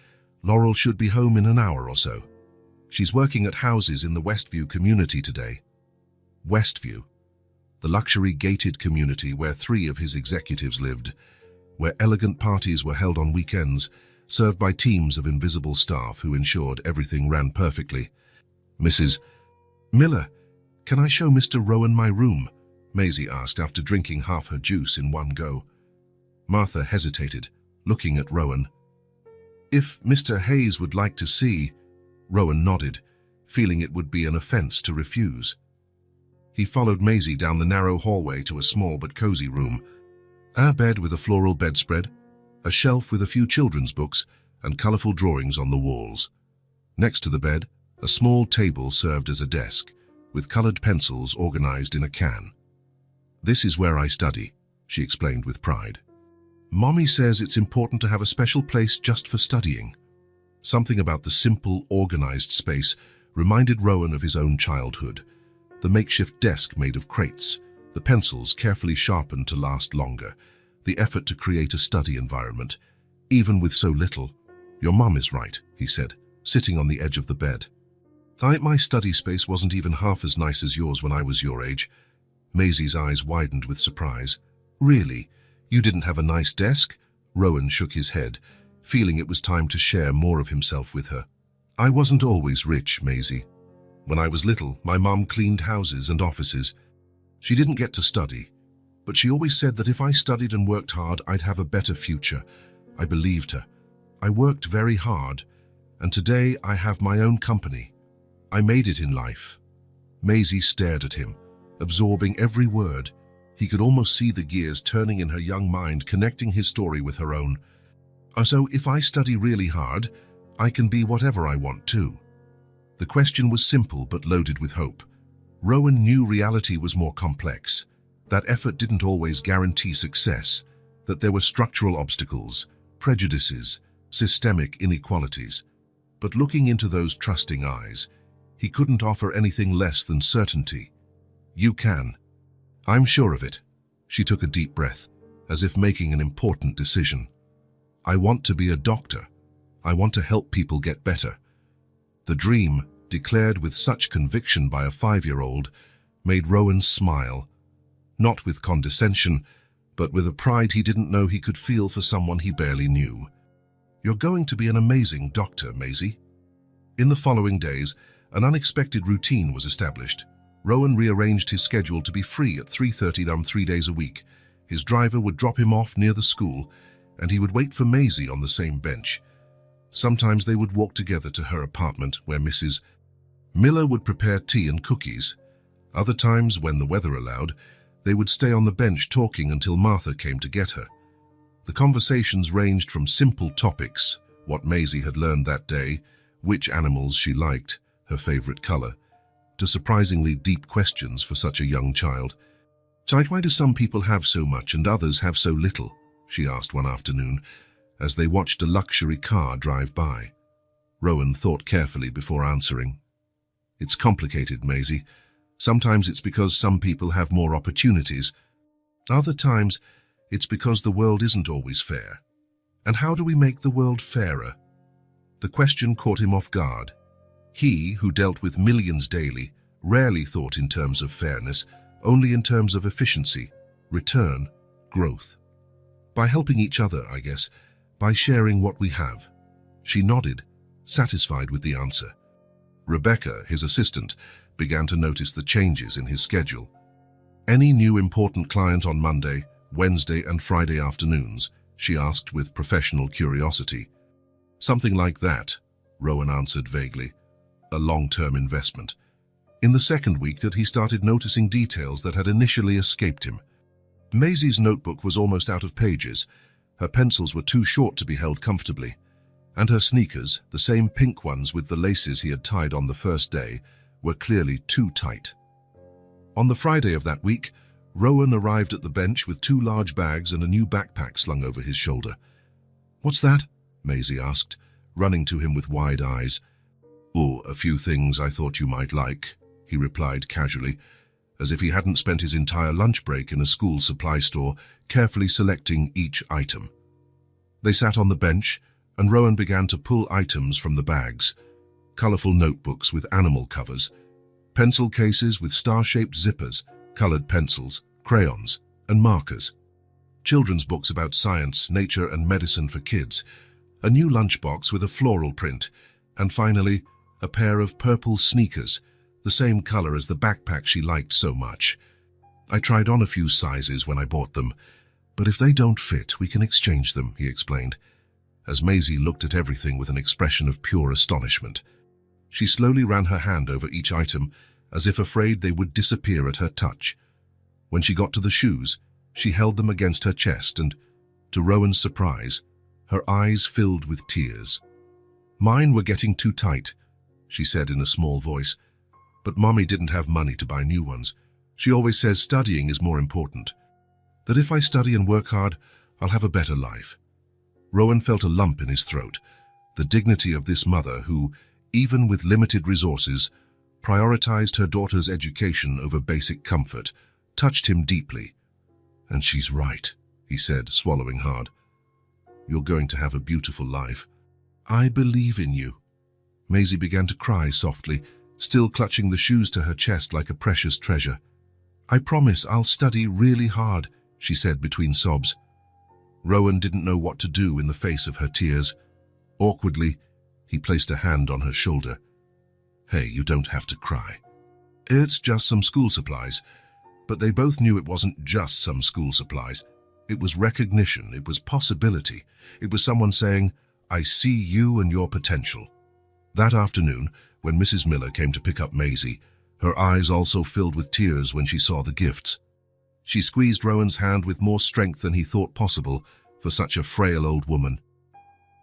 "Laurel should be home in an hour or so. She's working at houses in the Westview community today." Westview, the luxury gated community where 3 of his executives lived, where elegant parties were held on weekends, served by teams of invisible staff who ensured everything ran perfectly. "Mrs. Miller, can I show Mr. Rowan my room?" Maisie asked after drinking half her juice in one go. Martha hesitated, looking at Rowan. "If Mr. Hayes would like to see..." Rowan nodded, feeling it would be an offense to refuse. He followed Maisie down the narrow hallway to a small but cozy room. A bed with a floral bedspread, a shelf with a few children's books, and colorful drawings on the walls. Next to the bed, a small table served as a desk, with colored pencils organized in a can. "This is where I study," she explained with pride. "Mommy says it's important to have a special place just for studying." Something about the simple, organized space reminded Rowan of his own childhood. The makeshift desk made of crates, the pencils carefully sharpened to last longer, the effort to create a study environment, even with so little. "Your mom is right," he said, sitting on the edge of the bed. My study space wasn't even half as nice as yours when I was your age." Maisie's eyes widened with surprise. "Really? You didn't have a nice desk?" Rowan shook his head, feeling it was time to share more of himself with her. "I wasn't always rich, Maisie. When I was little, my mom cleaned houses and offices. She didn't get to study, but she always said that if I studied and worked hard, I'd have a better future." I believed her. "I worked very hard, and today I have my own company. I made it in life." Maisie stared at him, absorbing every word. He could almost see the gears turning in her young mind, connecting his story with her own. "So if I study really hard, I can be whatever I want too?" The question was simple but loaded with hope. Rowan knew reality was more complex, that effort didn't always guarantee success, that there were structural obstacles, prejudices, systemic inequalities. But looking into those trusting eyes, he couldn't offer anything less than certainty. "You can." "I'm sure of it." She took a deep breath, as if making an important decision. "I want to be a doctor. I want to help people get better." The dream, declared with such conviction by a 5-year-old, made Rowan smile, not with condescension, but with a pride he didn't know he could feel for someone he barely knew. "You're going to be an amazing doctor, Maisie." In the following days, an unexpected routine was established. Rowan rearranged his schedule to be free at 3:30 on 3 days a week. His driver would drop him off near the school, and he would wait for Maisie on the same bench. Sometimes they would walk together to her apartment, where Mrs. Miller would prepare tea and cookies. Other times, when the weather allowed, they would stay on the bench talking until Martha came to get her. The conversations ranged from simple topics, what Maisie had learned that day, which animals she liked, her favorite color, to surprisingly deep questions for such a young child. "Why do some people have so much and others have so little?" she asked one afternoon, as they watched a luxury car drive by. Rowan thought carefully before answering. "It's complicated, Maisie. Sometimes it's because some people have more opportunities. Other times, it's because the world isn't always fair. And how do we make the world fairer?" The question caught him off guard. He, who dealt with millions daily, rarely thought in terms of fairness, only in terms of efficiency, return, growth. "By helping each other, I guess. By sharing what we have." She nodded, satisfied with the answer. Rebecca, his assistant, began to notice the changes in his schedule. Any new important client on Monday, Wednesday and Friday afternoons?" she asked with professional curiosity. "Something like that," Rowan answered vaguely. "A long-term investment." In the second week that he started noticing details that had initially escaped him. Maisie's notebook was almost out of pages. Her pencils were too short to be held comfortably. And her sneakers, the same pink ones with the laces he had tied on the first day, were clearly too tight. On the Friday of that week, Rowan arrived at the bench with 2 large bags and a new backpack slung over his shoulder. "What's that?" Maisie asked, running to him with wide eyes. "Oh, a few things I thought you might like," he replied casually, as if he hadn't spent his entire lunch break in a school supply store carefully selecting each item. They sat on the bench, and Rowan began to pull items from the bags. Colorful notebooks with animal covers, pencil cases with star-shaped zippers, colored pencils, crayons, and markers. Children's books about science, nature, and medicine for kids, a new lunchbox with a floral print, and finally, a pair of purple sneakers, the same color as the backpack she liked so much. "I tried on a few sizes when I bought them, but if they don't fit, we can exchange them," he explained, as Maisie looked at everything with an expression of pure astonishment. She slowly ran her hand over each item, as if afraid they would disappear at her touch. When she got to the shoes, she held them against her chest and, to Rowan's surprise, her eyes filled with tears. "Mine were getting too tight," she said in a small voice, "but Mommy didn't have money to buy new ones. She always says studying is more important. That if I study and work hard, I'll have a better life." Rowan felt a lump in his throat. The dignity of this mother who, even with limited resources, prioritized her daughter's education over basic comfort, touched him deeply. "And she's right," he said, swallowing hard. "You're going to have a beautiful life. I believe in you." Maisie began to cry softly, still clutching the shoes to her chest like a precious treasure. "I promise I'll study really hard," she said between sobs. Rowan didn't know what to do in the face of her tears. Awkwardly, he placed a hand on her shoulder. "Hey, you don't have to cry. It's just some school supplies." But they both knew it wasn't just some school supplies. It was recognition, it was possibility. It was someone saying, "I see you and your potential." That afternoon, when Mrs. Miller came to pick up Maisie, her eyes also filled with tears when she saw the gifts. She squeezed Rowan's hand with more strength than he thought possible for such a frail old woman.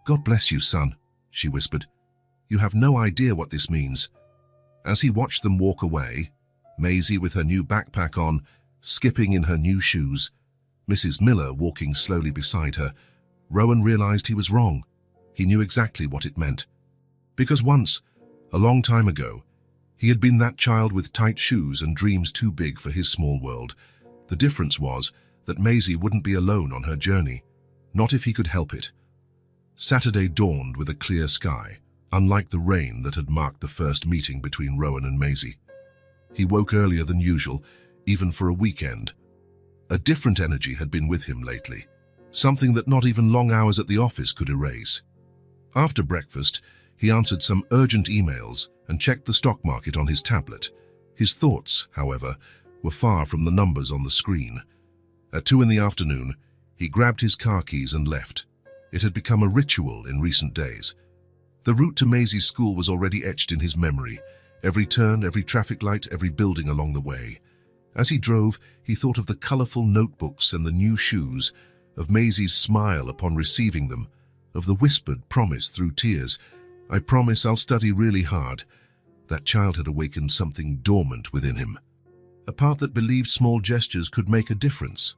"God bless you, son," she whispered. "You have no idea what this means." As he watched them walk away, Maisie with her new backpack on, skipping in her new shoes, Mrs. Miller walking slowly beside her, Rowan realized he was wrong. He knew exactly what it meant. Because once, a long time ago, he had been that child with tight shoes and dreams too big for his small world. The difference was that Maisie wouldn't be alone on her journey, not if he could help it. Saturday dawned with a clear sky, unlike the rain that had marked the first meeting between Rowan and Maisie. He woke earlier than usual, even for a weekend. A different energy had been with him lately, something that not even long hours at the office could erase. After breakfast, he answered some urgent emails and checked the stock market on his tablet. His thoughts, however, were far from the numbers on the screen. At 2 in the afternoon, he grabbed his car keys and left. It had become a ritual in recent days. The route to Maisie's school was already etched in his memory. Every turn, every traffic light, every building along the way. As he drove, he thought of the colorful notebooks and the new shoes, of Maisie's smile upon receiving them, of the whispered promise through tears. "I promise I'll study really hard." That child had awakened something dormant within him, a part that believed small gestures could make a difference.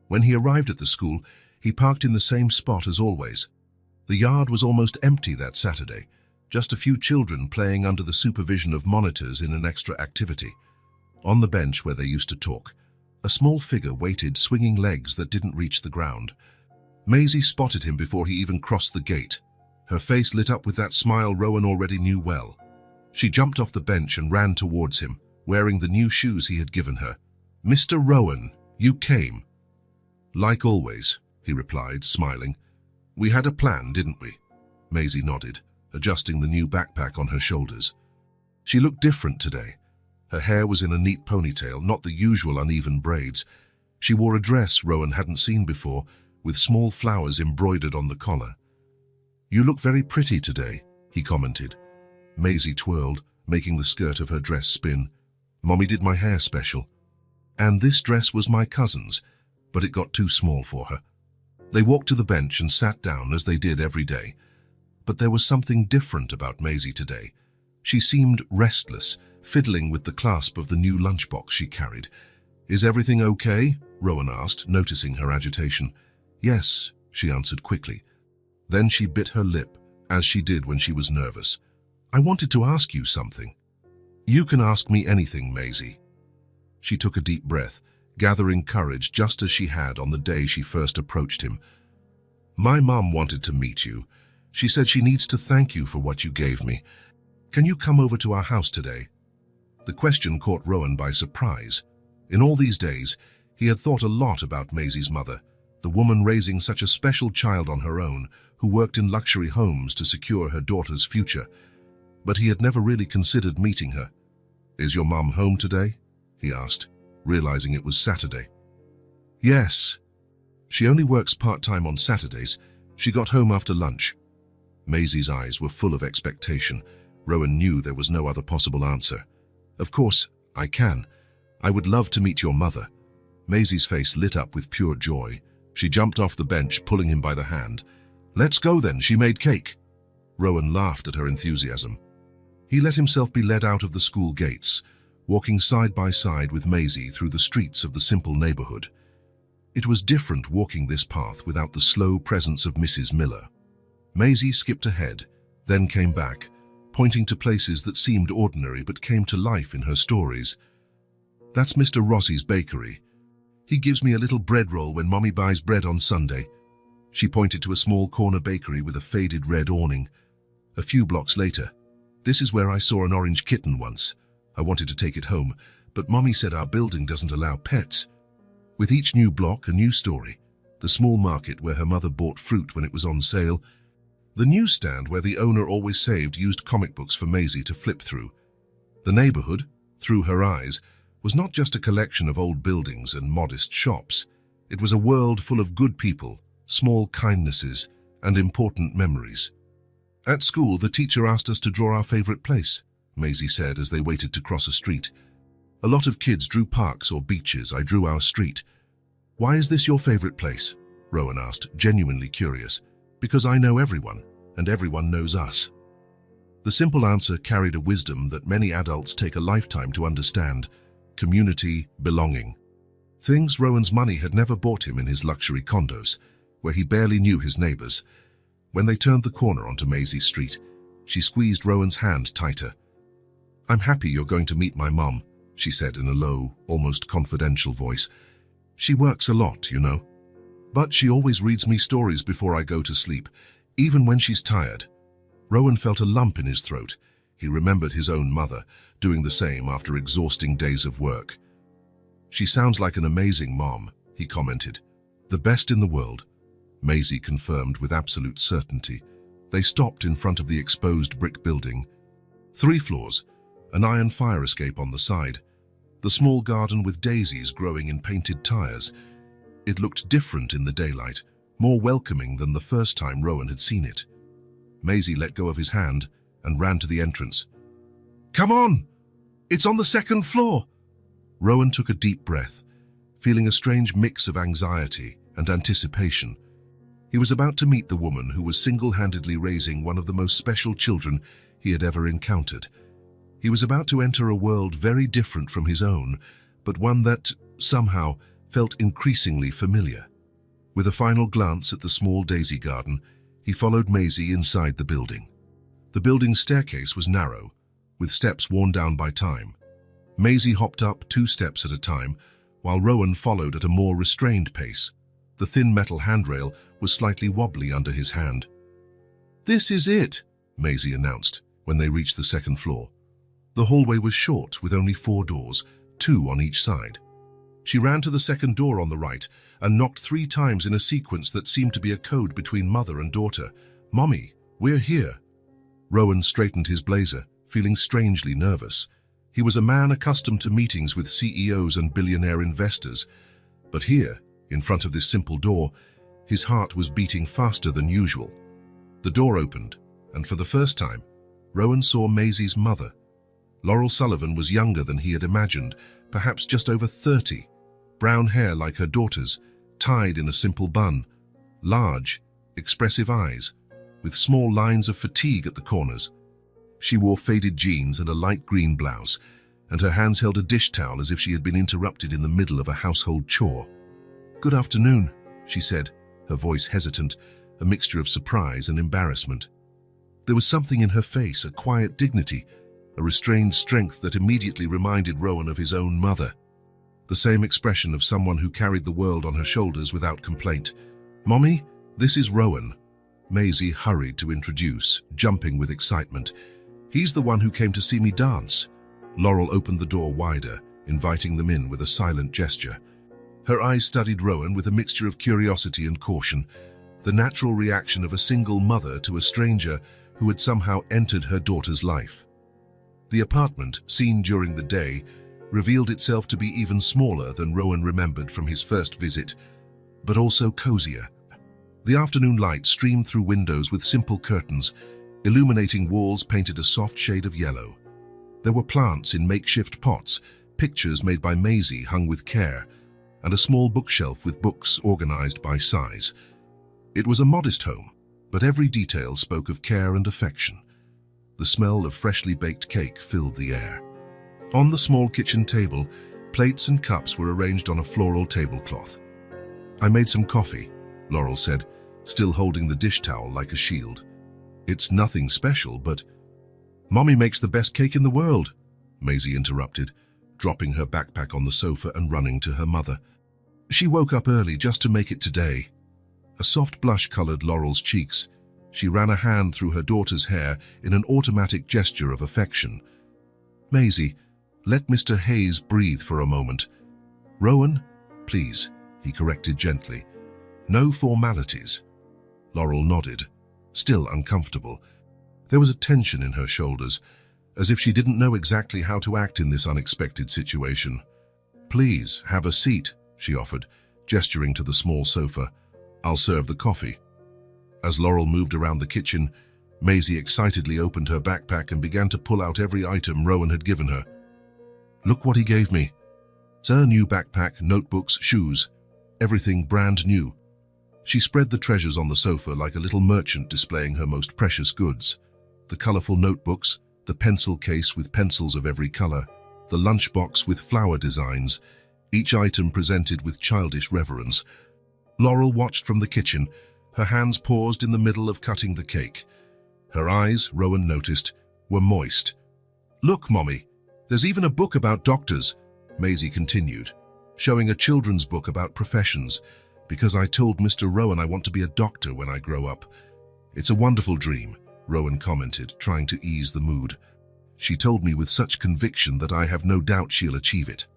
When he arrived at the school, he parked in the same spot as always. The yard was almost empty that Saturday, just a few children playing under the supervision of monitors in an extra activity. On the bench where they used to talk, a small figure waited, swinging legs that didn't reach the ground. Maisie spotted him before he even crossed the gate. Her face lit up with that smile Rowan already knew well. She jumped off the bench and ran towards him, wearing the new shoes he had given her. "Mr. Rowan, you came." "Like always," he replied, smiling. "We had a plan, didn't we?" Maisie nodded, adjusting the new backpack on her shoulders. She looked different today. Her hair was in a neat ponytail, not the usual uneven braids. She wore a dress Rowan hadn't seen before, with small flowers embroidered on the collar. "You look very pretty today," he commented. Maisie twirled, making the skirt of her dress spin. "Mommy did my hair special. And this dress was my cousin's, but it got too small for her." They walked to the bench and sat down as they did every day. But there was something different about Maisie today. She seemed restless, fiddling with the clasp of the new lunchbox she carried. "Is everything okay?" Rowan asked, noticing her agitation. "Yes," she answered quickly. Then she bit her lip, as she did when she was nervous. "I wanted to ask you something." "You can ask me anything, Maisie." She took a deep breath, gathering courage just as she had on the day she first approached him. "My mum wanted to meet you. She said she needs to thank you for what you gave me. Can you come over to our house today?" The question caught Rowan by surprise. In all these days, he had thought a lot about Maisie's mother, the woman raising such a special child on her own, who worked in luxury homes to secure her daughter's future. But he had never really considered meeting her. "Is your mum home today?" he asked, realizing it was Saturday. "Yes. She only works part-time on Saturdays. She got home after lunch." Maisie's eyes were full of expectation. Rowan knew there was no other possible answer. "Of course, I can. I would love to meet your mother." Maisie's face lit up with pure joy. She jumped off the bench, pulling him by the hand. "Let's go then, she made cake." Rowan laughed at her enthusiasm. He let himself be led out of the school gates, walking side by side with Maisie through the streets of the simple neighborhood. It was different walking this path without the slow presence of Mrs. Miller. Maisie skipped ahead, then came back, pointing to places that seemed ordinary but came to life in her stories. "That's Mr. Rossi's bakery. He gives me a little bread roll when Mommy buys bread on Sunday." She pointed to a small corner bakery with a faded red awning. "A few blocks later, this is where I saw an orange kitten once. I wanted to take it home, but Mommy said our building doesn't allow pets." With each new block, a new story. The small market where her mother bought fruit when it was on sale. The newsstand where the owner always saved used comic books for Maisie to flip through. The neighborhood, through her eyes, was not just a collection of old buildings and modest shops. It was a world full of good people, small kindnesses, and important memories. "At school, the teacher asked us to draw our favorite place," Maisie said as they waited to cross a street. "A lot of kids drew parks or beaches. I drew our street." "Why is this your favorite place?" Rowan asked, genuinely curious. "Because I know everyone, and everyone knows us." The simple answer carried a wisdom that many adults take a lifetime to understand: community, belonging. Things Rowan's money had never bought him in his luxury condos, where he barely knew his neighbors. When they turned the corner onto Maisie's street, she squeezed Rowan's hand tighter. "I'm happy you're going to meet my mom," she said in a low, almost confidential voice. "She works a lot, you know. But she always reads me stories before I go to sleep, even when she's tired." Rowan felt a lump in his throat. He remembered his own mother, doing the same after exhausting days of work. "She sounds like an amazing mom," he commented. "The best in the world," Maisie confirmed with absolute certainty. They stopped in front of the exposed brick building. 3 floors, an iron fire escape on the side, the small garden with daisies growing in painted tires. It looked different in the daylight, more welcoming than the first time Rowan had seen it. Maisie let go of his hand and ran to the entrance. "Come on! It's on the 2nd floor!" Rowan took a deep breath, feeling a strange mix of anxiety and anticipation. He was about to meet the woman who was single-handedly raising one of the most special children he had ever encountered. He was about to enter a world very different from his own, but one that, somehow, felt increasingly familiar. With a final glance at the small daisy garden, he followed Maisie inside the building. The building's staircase was narrow, with steps worn down by time. Maisie hopped up 2 steps at a time, while Rowan followed at a more restrained pace. The thin metal handrail was slightly wobbly under his hand. "This is it," Maisie announced when they reached the 2nd floor. The hallway was short, with only 4 doors, 2 on each side. She ran to the 2nd door on the right and knocked 3 times in a sequence that seemed to be a code between mother and daughter. "Mommy, we're here." Rowan straightened his blazer, feeling strangely nervous. He was a man accustomed to meetings with CEOs and billionaire investors, But here, in front of this simple door, his heart was beating faster than usual. The door opened, and for the first time, Rowan saw Maisie's mother. Laurel Sullivan was younger than he had imagined, perhaps just over 30, brown hair like her daughter's, tied in a simple bun, large, expressive eyes, with small lines of fatigue at the corners. She wore faded jeans and a light green blouse, and her hands held a dish towel as if she had been interrupted in the middle of a household chore. "Good afternoon," she said, her voice hesitant, a mixture of surprise and embarrassment. There was something in her face, a quiet dignity, a restrained strength that immediately reminded Rowan of his own mother. The same expression of someone who carried the world on her shoulders without complaint. "Mommy, this is Rowan." Maisie hurried to introduce, jumping with excitement. "He's the one who came to see me dance." Laurel opened the door wider, inviting them in with a silent gesture. Her eyes studied Rowan with a mixture of curiosity and caution, the natural reaction of a single mother to a stranger who had somehow entered her daughter's life. The apartment, seen during the day, revealed itself to be even smaller than Rowan remembered from his first visit, but also cozier. The afternoon light streamed through windows with simple curtains, illuminating walls painted a soft shade of yellow. There were plants in makeshift pots, pictures made by Maisie hung with care, and a small bookshelf with books organized by size. It was a modest home, but every detail spoke of care and affection. The smell of freshly baked cake filled the air. On the small kitchen table, plates and cups were arranged on a floral tablecloth. "I made some coffee," Laurel said, still holding the dish towel like a shield. "It's nothing special, but—" "Mommy makes the best cake in the world," Maisie interrupted, dropping her backpack on the sofa and running to her mother. "She woke up early just to make it today." A soft blush colored Laurel's cheeks. She ran a hand through her daughter's hair in an automatic gesture of affection. "Maisie, let Mr. Hayes breathe for a moment." "Rowan, please," he corrected gently. "No formalities." Laurel nodded, still uncomfortable. There was a tension in her shoulders, as if she didn't know exactly how to act in this unexpected situation. "Please, have a seat," she offered, gesturing to the small sofa. "I'll serve the coffee." As Laurel moved around the kitchen, Maisie excitedly opened her backpack and began to pull out every item Rowan had given her. "Look what he gave me. It's a new backpack, notebooks, shoes, everything brand new." She spread the treasures on the sofa like a little merchant displaying her most precious goods. The colorful notebooks, the pencil case with pencils of every color, the lunchbox with flower designs, each item presented with childish reverence. Laurel watched from the kitchen, her hands paused in the middle of cutting the cake. Her eyes, Rowan noticed, were moist. "Look, Mommy, there's even a book about doctors," Maisie continued, showing a children's book about professions, "because I told Mr. Rowan I want to be a doctor when I grow up." "It's a wonderful dream," Rowan commented, trying to ease the mood. "She told me with such conviction that I have no doubt she'll achieve it."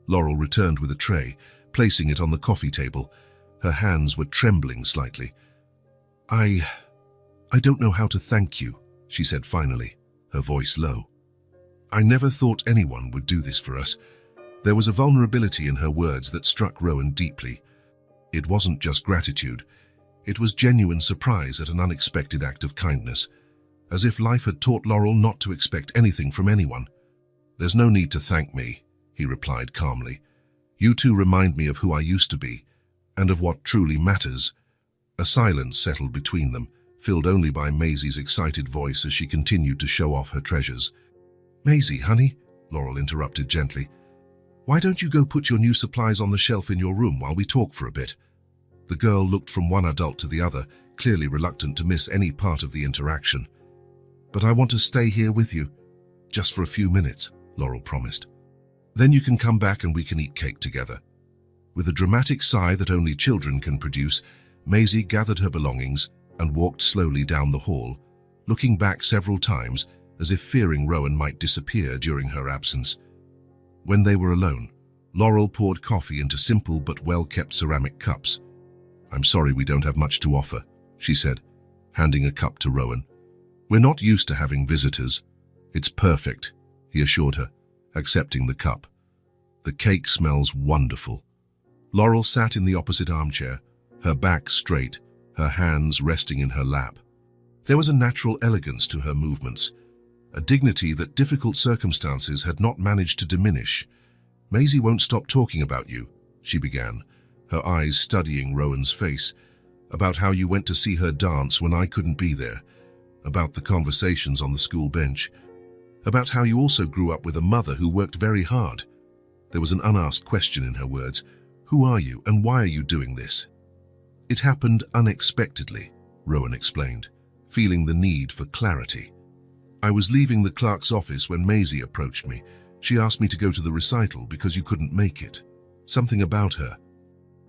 Laurel returned with a tray, placing it on the coffee table. Her hands were trembling slightly. I don't know how to thank you," she said finally, her voice low. "I never thought anyone would do this for us." There was a vulnerability in her words that struck Rowan deeply. It wasn't just gratitude. It was genuine surprise at an unexpected act of kindness, as if life had taught Laurel not to expect anything from anyone. "There's no need to thank me," he replied calmly. "You two remind me of who I used to be, and of what truly matters." A silence settled between them, filled only by Maisie's excited voice as she continued to show off her treasures. "Maisie, honey," Laurel interrupted gently, "why don't you go put your new supplies on the shelf in your room while we talk for a bit?" The girl looked from one adult to the other, clearly reluctant to miss any part of the interaction. "But I want to stay here with you, just for a few minutes," Laurel promised. "Then you can come back and we can eat cake together." With a dramatic sigh that only children can produce, Maisie gathered her belongings and walked slowly down the hall, looking back several times as if fearing Rowan might disappear during her absence. When they were alone, Laurel poured coffee into simple but well-kept ceramic cups. "I'm sorry we don't have much to offer," she said, handing a cup to Rowan. "We're not used to having visitors." "It's perfect," he assured her, accepting the cup. "The cake smells wonderful." Laurel sat in the opposite armchair, her back straight, her hands resting in her lap. There was a natural elegance to her movements, a dignity that difficult circumstances had not managed to diminish. "Maisie won't stop talking about you," she began, her eyes studying Rowan's face, "about how you went to see her dance when I couldn't be there, about the conversations on the school bench, about how you also grew up with a mother who worked very hard." There was an unasked question in her words. "Who are you and why are you doing this?" "It happened unexpectedly," Rowan explained, feeling the need for clarity. "I was leaving the clerk's office when Maisie approached me. She asked me to go to the recital because you couldn't make it. Something about her,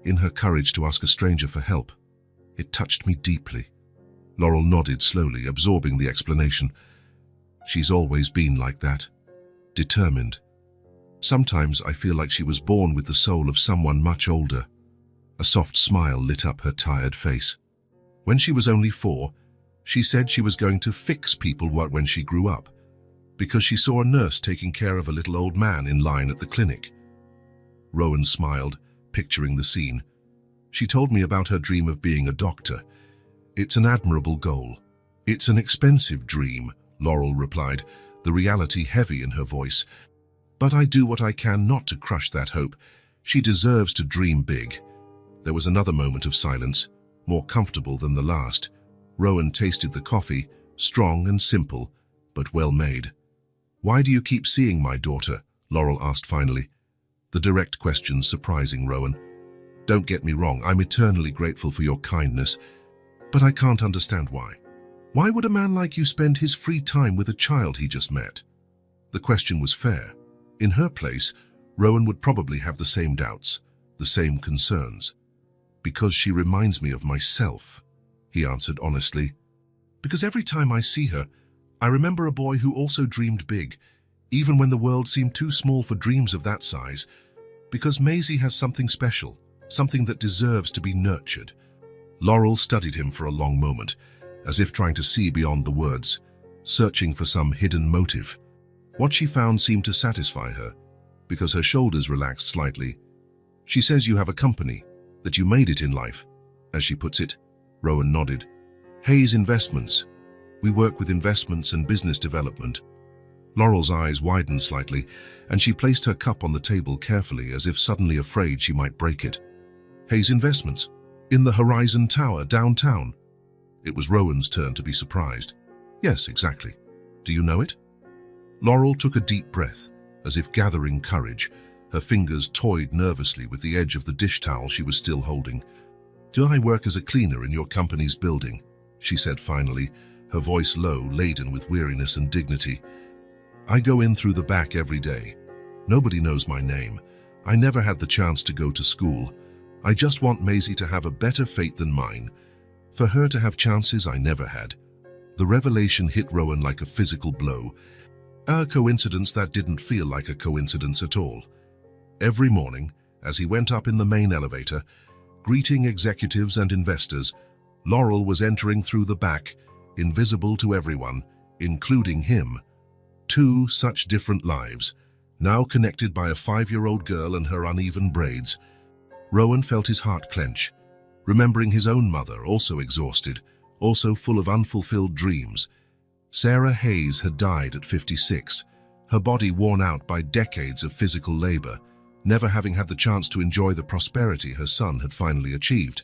in her courage to ask a stranger for help. It touched me deeply." Laurel nodded slowly, absorbing the explanation. "She's always been like that, determined. Sometimes I feel like she was born with the soul of someone much older." A soft smile lit up her tired face. "When she was only 4, she said she was going to fix people when she grew up, because she saw a nurse taking care of a little old man in line at the clinic." Rowan smiled, picturing the scene. "She told me about her dream of being a doctor. It's an admirable goal." "It's an expensive dream," Laurel replied, the reality heavy in her voice. "But I do what I can not to crush that hope. She deserves to dream big." There was another moment of silence, more comfortable than the last. Rowan tasted the coffee, strong and simple, but well made. "Why do you keep seeing my daughter?" Laurel asked finally, the direct question surprising Rowan. "Don't get me wrong, I'm eternally grateful for your kindness, but I can't understand why. Why would a man like you spend his free time with a child he just met?" The question was fair. In her place, Rowan would probably have the same doubts, the same concerns. "Because she reminds me of myself," he answered honestly. "Because every time I see her, I remember a boy who also dreamed big, even when the world seemed too small for dreams of that size. Because Maisie has something special, something that deserves to be nurtured." Laurel studied him for a long moment, as if trying to see beyond the words, searching for some hidden motive. What she found seemed to satisfy her, because her shoulders relaxed slightly. "She says you have a company, that you made it in life, as she puts it." Rowan nodded. "Hayes Investments. We work with investments and business development." Laurel's eyes widened slightly, and she placed her cup on the table carefully, as if suddenly afraid she might break it. "Hayes Investments? In the Horizon Tower, downtown?" It was Rowan's turn to be surprised. "Yes, exactly. Do you know it?" Laurel took a deep breath, as if gathering courage. Her fingers toyed nervously with the edge of the dish towel she was still holding. "Do I work as a cleaner in your company's building?" she said finally, her voice low, laden with weariness and dignity. "I go in through the back every day. Nobody knows my name. I never had the chance to go to school. I just want Maisie to have a better fate than mine. For her to have chances I never had." The revelation hit Rowan like a physical blow. A coincidence that didn't feel like a coincidence at all. Every morning, as he went up in the main elevator, greeting executives and investors, Laurel was entering through the back, invisible to everyone, including him. Two such different lives, now connected by a 5-year-old girl and her uneven braids. Rowan felt his heart clench, remembering his own mother, also exhausted, also full of unfulfilled dreams. Sarah Hayes had died at 56, her body worn out by decades of physical labor, never having had the chance to enjoy the prosperity her son had finally achieved.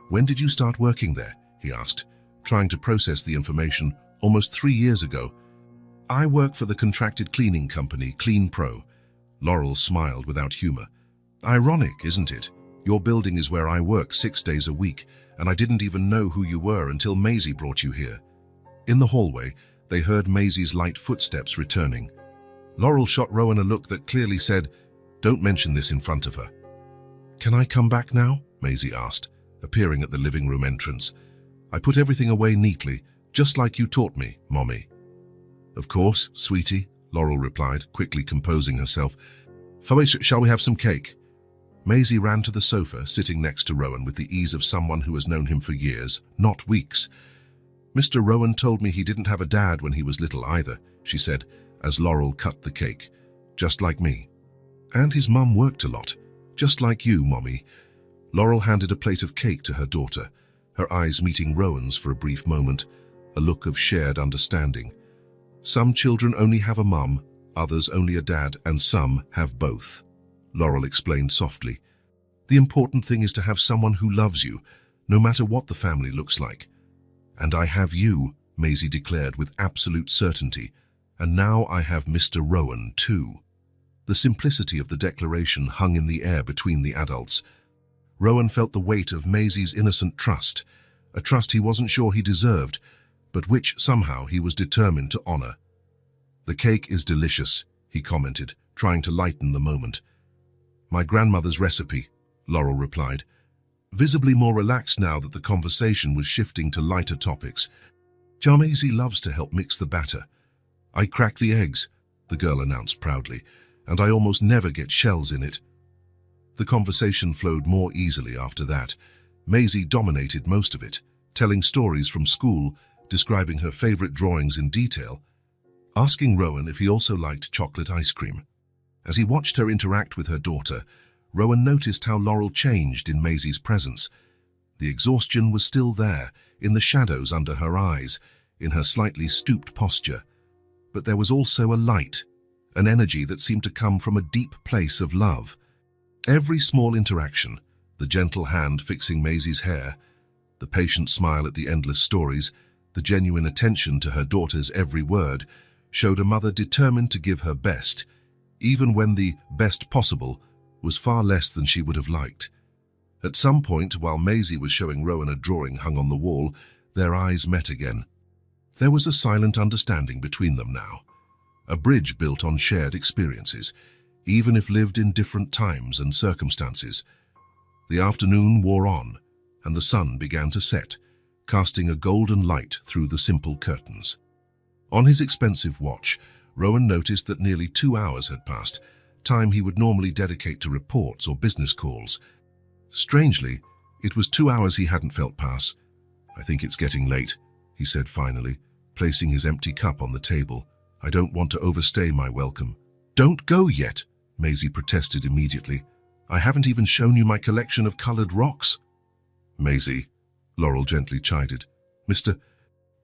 "When did you start working there?" he asked, trying to process the information. "Almost 3 years ago. I work for the contracted cleaning company, Clean Pro." Laurel smiled without humor. "Ironic, isn't it? Your building is where I work 6 days a week, and I didn't even know who you were until Maisie brought you here." In the hallway, they heard Maisie's light footsteps returning. Laurel shot Rowan a look that clearly said, "Don't mention this in front of her." "Can I come back now?" Maisie asked, appearing at the living room entrance. "I put everything away neatly, just like you taught me, Mommy." "Of course, sweetie," Laurel replied, quickly composing herself. "Shall we have some cake?" Maisie ran to the sofa, sitting next to Rowan with the ease of someone who has known him for years, not weeks. "Mr. Rowan told me he didn't have a dad when he was little either," she said, as Laurel cut the cake. "Just like me. And his mum worked a lot. Just like you, Mommy. Laurel handed a plate of cake to her daughter, her eyes meeting Rowan's for a brief moment, a look of shared understanding. Some children only have a mum, others only a dad, and some have both, Laurel explained softly. The important thing is to have someone who loves you, no matter what the family looks like. And I have you, Maisie declared with absolute certainty, and now I have Mr. Rowan too. The simplicity of the declaration hung in the air between the adults. Rowan felt the weight of Maisie's innocent trust, a trust he wasn't sure he deserved, but which somehow he was determined to honor. "The cake is delicious," he commented, trying to lighten the moment. "My grandmother's recipe," Laurel replied, visibly more relaxed now that the conversation was shifting to lighter topics. "Maisie loves to help mix the batter. I crack the eggs," the girl announced proudly, "and I almost never get shells in it." The conversation flowed more easily after that. Maisie dominated most of it, telling stories from school, describing her favorite drawings in detail, asking Rowan if he also liked chocolate ice cream. As he watched her interact with her daughter, Rowan noticed how Laurel changed in Maisie's presence. The exhaustion was still there, in the shadows under her eyes, in her slightly stooped posture. But there was also a light, an energy that seemed to come from a deep place of love. Every small interaction, the gentle hand fixing Maisie's hair, the patient smile at the endless stories, the genuine attention to her daughter's every word, showed a mother determined to give her best, even when the best possible was far less than she would have liked. At some point, while Maisie was showing Rowan a drawing hung on the wall, their eyes met again. There was a silent understanding between them now, a bridge built on shared experiences, even if lived in different times and circumstances. The afternoon wore on, and the sun began to set, casting a golden light through the simple curtains. On his expensive watch, Rowan noticed that nearly 2 hours had passed, time he would normally dedicate to reports or business calls. Strangely, it was 2 hours he hadn't felt pass. "I think it's getting late," he said finally, placing his empty cup on the table. "I don't want to overstay my welcome." "Don't go yet," Maisie protested immediately. "I haven't even shown you my collection of colored rocks." "Maisie," Laurel gently chided, "Mr.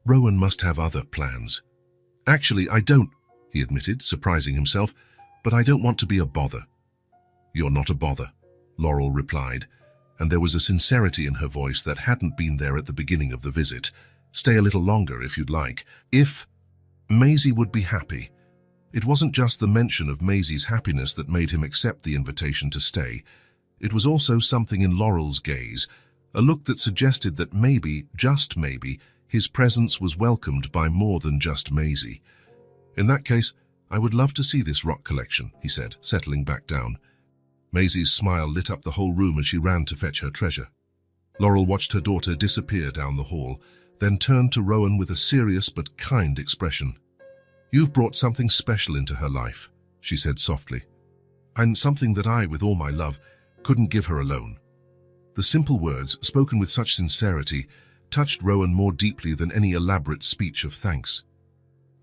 Rowan must have other plans." "Actually, I don't," he admitted, surprising himself, "but I don't want to be a bother." "You're not a bother," Laurel replied, and there was a sincerity in her voice that hadn't been there at the beginning of the visit. "Stay a little longer if you'd like. If Maisie would be happy." It wasn't just the mention of Maisie's happiness that made him accept the invitation to stay. It was also something in Laurel's gaze, a look that suggested that maybe, just maybe, his presence was welcomed by more than just Maisie. "In that case, I would love to see this rock collection," he said, settling back down. Maisie's smile lit up the whole room as she ran to fetch her treasure. Laurel watched her daughter disappear down the hall, then turned to Rowan with a serious but kind expression. "You've brought something special into her life," she said softly, "and something that I, with all my love, couldn't give her alone." The simple words, spoken with such sincerity, touched Rowan more deeply than any elaborate speech of thanks.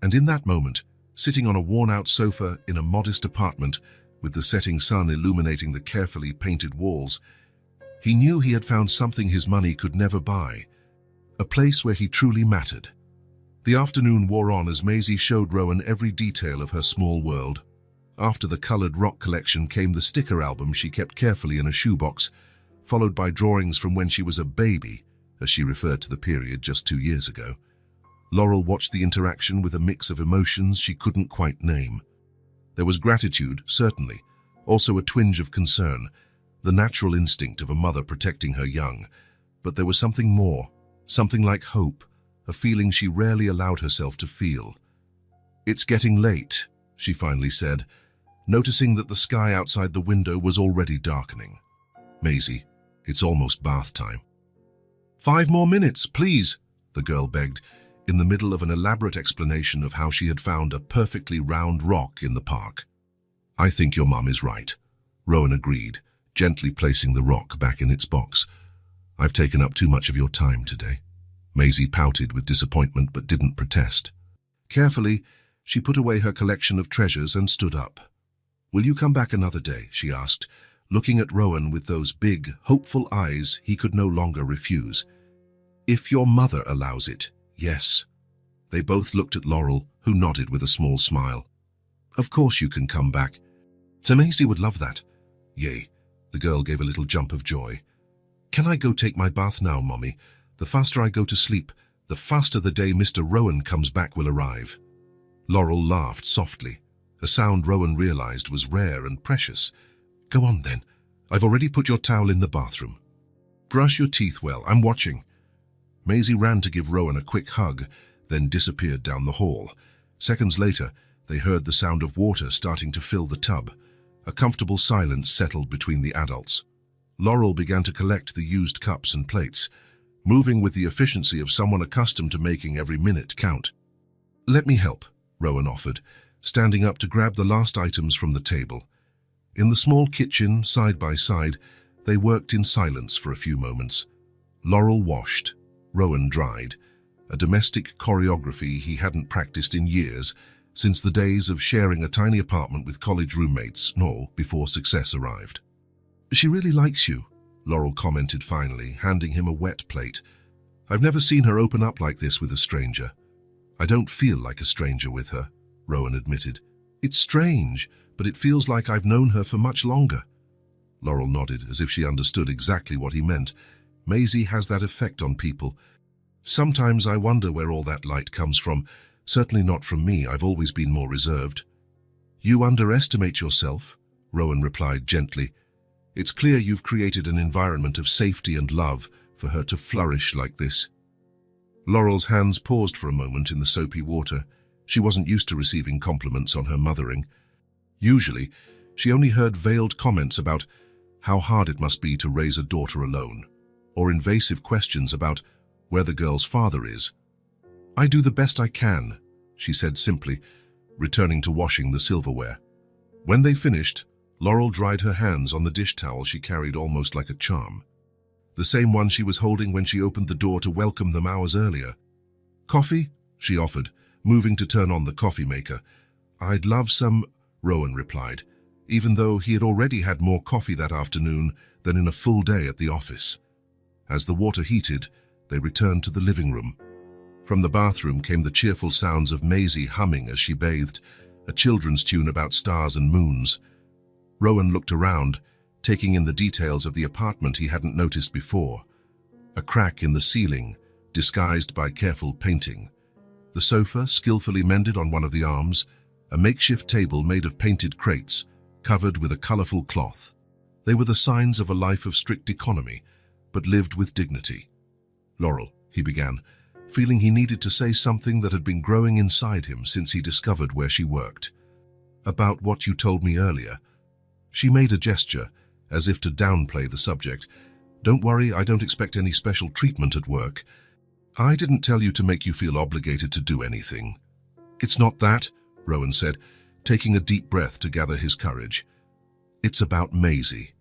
And in that moment, sitting on a worn-out sofa in a modest apartment, with the setting sun illuminating the carefully painted walls, he knew he had found something his money could never buy, a place where he truly mattered. The afternoon wore on as Maisie showed Rowan every detail of her small world. After the colored rock collection came the sticker album she kept carefully in a shoebox, followed by drawings from when she was a baby, as she referred to the period just 2 years ago. Laurel watched the interaction with a mix of emotions she couldn't quite name. There was gratitude, certainly, also a twinge of concern, the natural instinct of a mother protecting her young. But there was something more, something like hope, a feeling she rarely allowed herself to feel. "It's getting late," she finally said, noticing that the sky outside the window was already darkening. "Maisie, it's almost bath time." "5 more minutes, please," the girl begged, in the middle of an elaborate explanation of how she had found a perfectly round rock in the park. "I think your mum is right," Rowan agreed, gently placing the rock back in its box. "I've taken up too much of your time today." Maisie pouted with disappointment but didn't protest. Carefully, she put away her collection of treasures and stood up. "Will you come back another day?" she asked, looking at Rowan with those big, hopeful eyes he could no longer refuse. "If your mother allows it, yes." They both looked at Laurel, who nodded with a small smile. "Of course you can come back. Maisie would love that." "Yay." The girl gave a little jump of joy. "Can I go take my bath now, Mommy? The faster I go to sleep, the faster the day Mr. Rowan comes back will arrive." Laurel laughed softly, a sound Rowan realized was rare and precious. "Go on then. I've already put your towel in the bathroom. Brush your teeth well, I'm watching." Maisie ran to give Rowan a quick hug, then disappeared down the hall. Seconds later, they heard the sound of water starting to fill the tub. A comfortable silence settled between the adults. Laurel began to collect the used cups and plates, moving with the efficiency of someone accustomed to making every minute count. "Let me help," Rowan offered, standing up to grab the last items from the table. In the small kitchen, side by side, they worked in silence for a few moments. Laurel washed, Rowan dried, a domestic choreography he hadn't practiced in years, since the days of sharing a tiny apartment with college roommates, nor before success arrived. "She really likes you," Laurel commented finally, handing him a wet plate. "I've never seen her open up like this with a stranger." "I don't feel like a stranger with her," Rowan admitted. "It's strange, but it feels like I've known her for much longer." Laurel nodded, as if she understood exactly what he meant. "Maisie has that effect on people. Sometimes I wonder where all that light comes from. Certainly not from me, I've always been more reserved." "You underestimate yourself," Rowan replied gently. "It's clear you've created an environment of safety and love for her to flourish like this." Laurel's hands paused for a moment in the soapy water. She wasn't used to receiving compliments on her mothering. Usually, she only heard veiled comments about how hard it must be to raise a daughter alone, or invasive questions about where the girl's father is. "I do the best I can," she said simply, returning to washing the silverware. When they finished, Laurel dried her hands on the dish towel she carried almost like a charm. The same one she was holding when she opened the door to welcome them hours earlier. "Coffee?" she offered, moving to turn on the coffee maker. "I'd love some," Rowan replied, even though he had already had more coffee that afternoon than in a full day at the office. As the water heated, they returned to the living room. From the bathroom came the cheerful sounds of Maisie humming as she bathed, a children's tune about stars and moons. Rowan looked around, taking in the details of the apartment he hadn't noticed before. A crack in the ceiling, disguised by careful painting. The sofa, skillfully mended on one of the arms, a makeshift table made of painted crates, covered with a colorful cloth. They were the signs of a life of strict economy, but lived with dignity. "Laurel," he began, feeling he needed to say something that had been growing inside him since he discovered where she worked. "About what you told me earlier." She made a gesture, as if to downplay the subject. "Don't worry, I don't expect any special treatment at work. I didn't tell you to make you feel obligated to do anything." "It's not that," Rowan said, taking a deep breath to gather his courage. "It's about Maisie."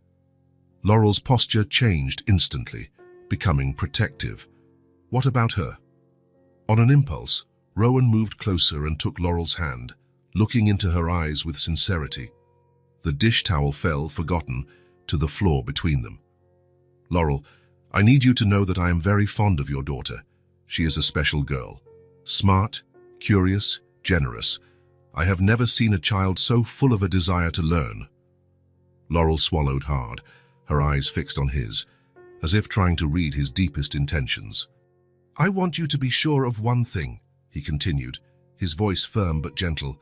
Laurel's posture changed instantly, becoming protective. "What about her?" On an impulse, Rowan moved closer and took Laurel's hand, looking into her eyes with sincerity. The dish towel fell, forgotten, to the floor between them. "Laurel, I need you to know that I am very fond of your daughter. She is a special girl. Smart, curious, generous. I have never seen a child so full of a desire to learn." Laurel swallowed hard, her eyes fixed on his, as if trying to read his deepest intentions. "I want you to be sure of one thing," he continued, his voice firm but gentle.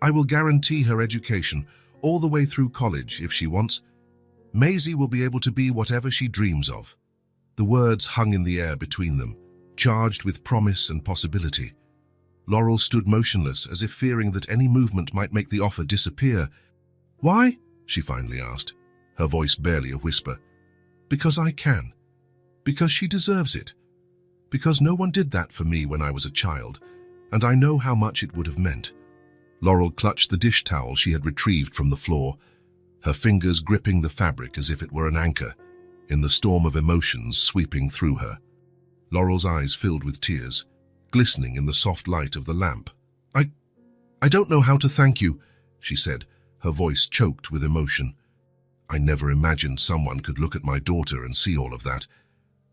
"I will guarantee her education, all the way through college if she wants. Maisie will be able to be whatever she dreams of." The words hung in the air between them, charged with promise and possibility. Laurel stood motionless, as if fearing that any movement might make the offer disappear. "Why?" she finally asked, her voice barely a whisper. "Because I can. Because she deserves it. Because no one did that for me when I was a child, and I know how much it would have meant." Laurel clutched the dish towel she had retrieved from the floor, her fingers gripping the fabric as if it were an anchor, in the storm of emotions sweeping through her. Laurel's eyes filled with tears, glistening in the soft light of the lamp. I don't know how to thank you," she said, her voice choked with emotion. I never imagined someone could look at my daughter and see all of that.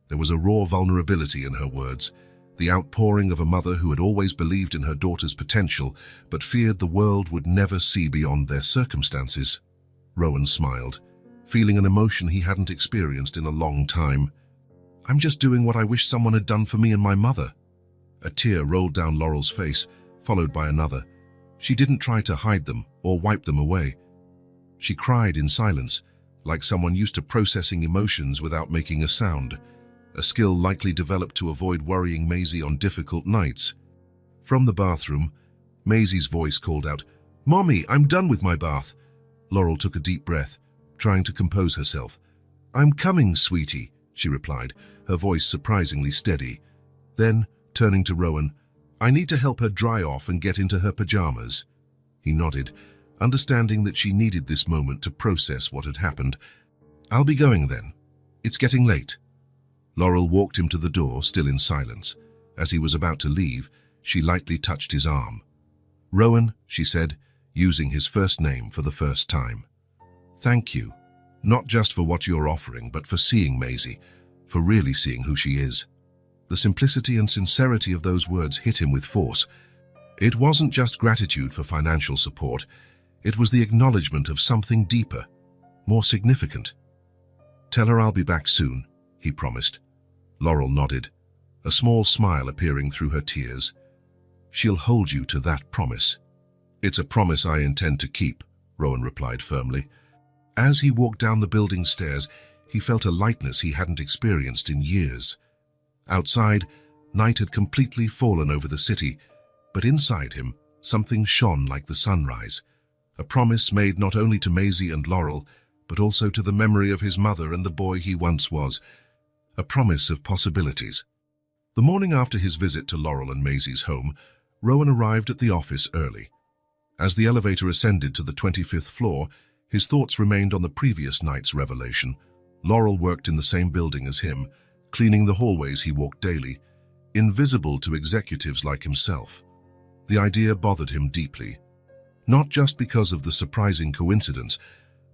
There was a raw vulnerability in her words, the outpouring of a mother who had always believed in her daughter's potential but feared the world would never see beyond their circumstances. Rowan smiled, feeling an emotion he hadn't experienced in a long time. I'm just doing what I wish someone had done for me and my mother. A tear rolled down Laurel's face, followed by another. She didn't try to hide them or wipe them away. She cried in silence, like someone used to processing emotions without making a sound, a skill likely developed to avoid worrying Maisie on difficult nights. From the bathroom, Maisie's voice called out, "Mommy, I'm done with my bath." Laurel took a deep breath, trying to compose herself. "I'm coming, sweetie," she replied, her voice surprisingly steady. Then, turning to Rowan, "I need to help her dry off and get into her pajamas." He nodded, understanding that she needed this moment to process what had happened. "I'll be going then. It's getting late." Laurel walked him to the door, still in silence. As he was about to leave, she lightly touched his arm. "Rowan," she said, using his first name for the first time. "Thank you, not just for what you're offering, but for seeing Maisie, for really seeing who she is." The simplicity and sincerity of those words hit him with force. It wasn't just gratitude for financial support, it was the acknowledgement of something deeper, more significant. "Tell her I'll be back soon," he promised. Laurel nodded, a small smile appearing through her tears. "She'll hold you to that promise." "It's a promise I intend to keep," Rowan replied firmly. As he walked down the building stairs, he felt a lightness he hadn't experienced in years. Outside, night had completely fallen over the city, but inside him, something shone like the sunrise. A promise made not only to Maisie and Laurel, but also to the memory of his mother and the boy he once was. A promise of possibilities. The morning after his visit to Laurel and Maisie's home, Rowan arrived at the office early. As the elevator ascended to the 25th floor, his thoughts remained on the previous night's revelation. Laurel worked in the same building as him, cleaning the hallways he walked daily, invisible to executives like himself. The idea bothered him deeply, not just because of the surprising coincidence,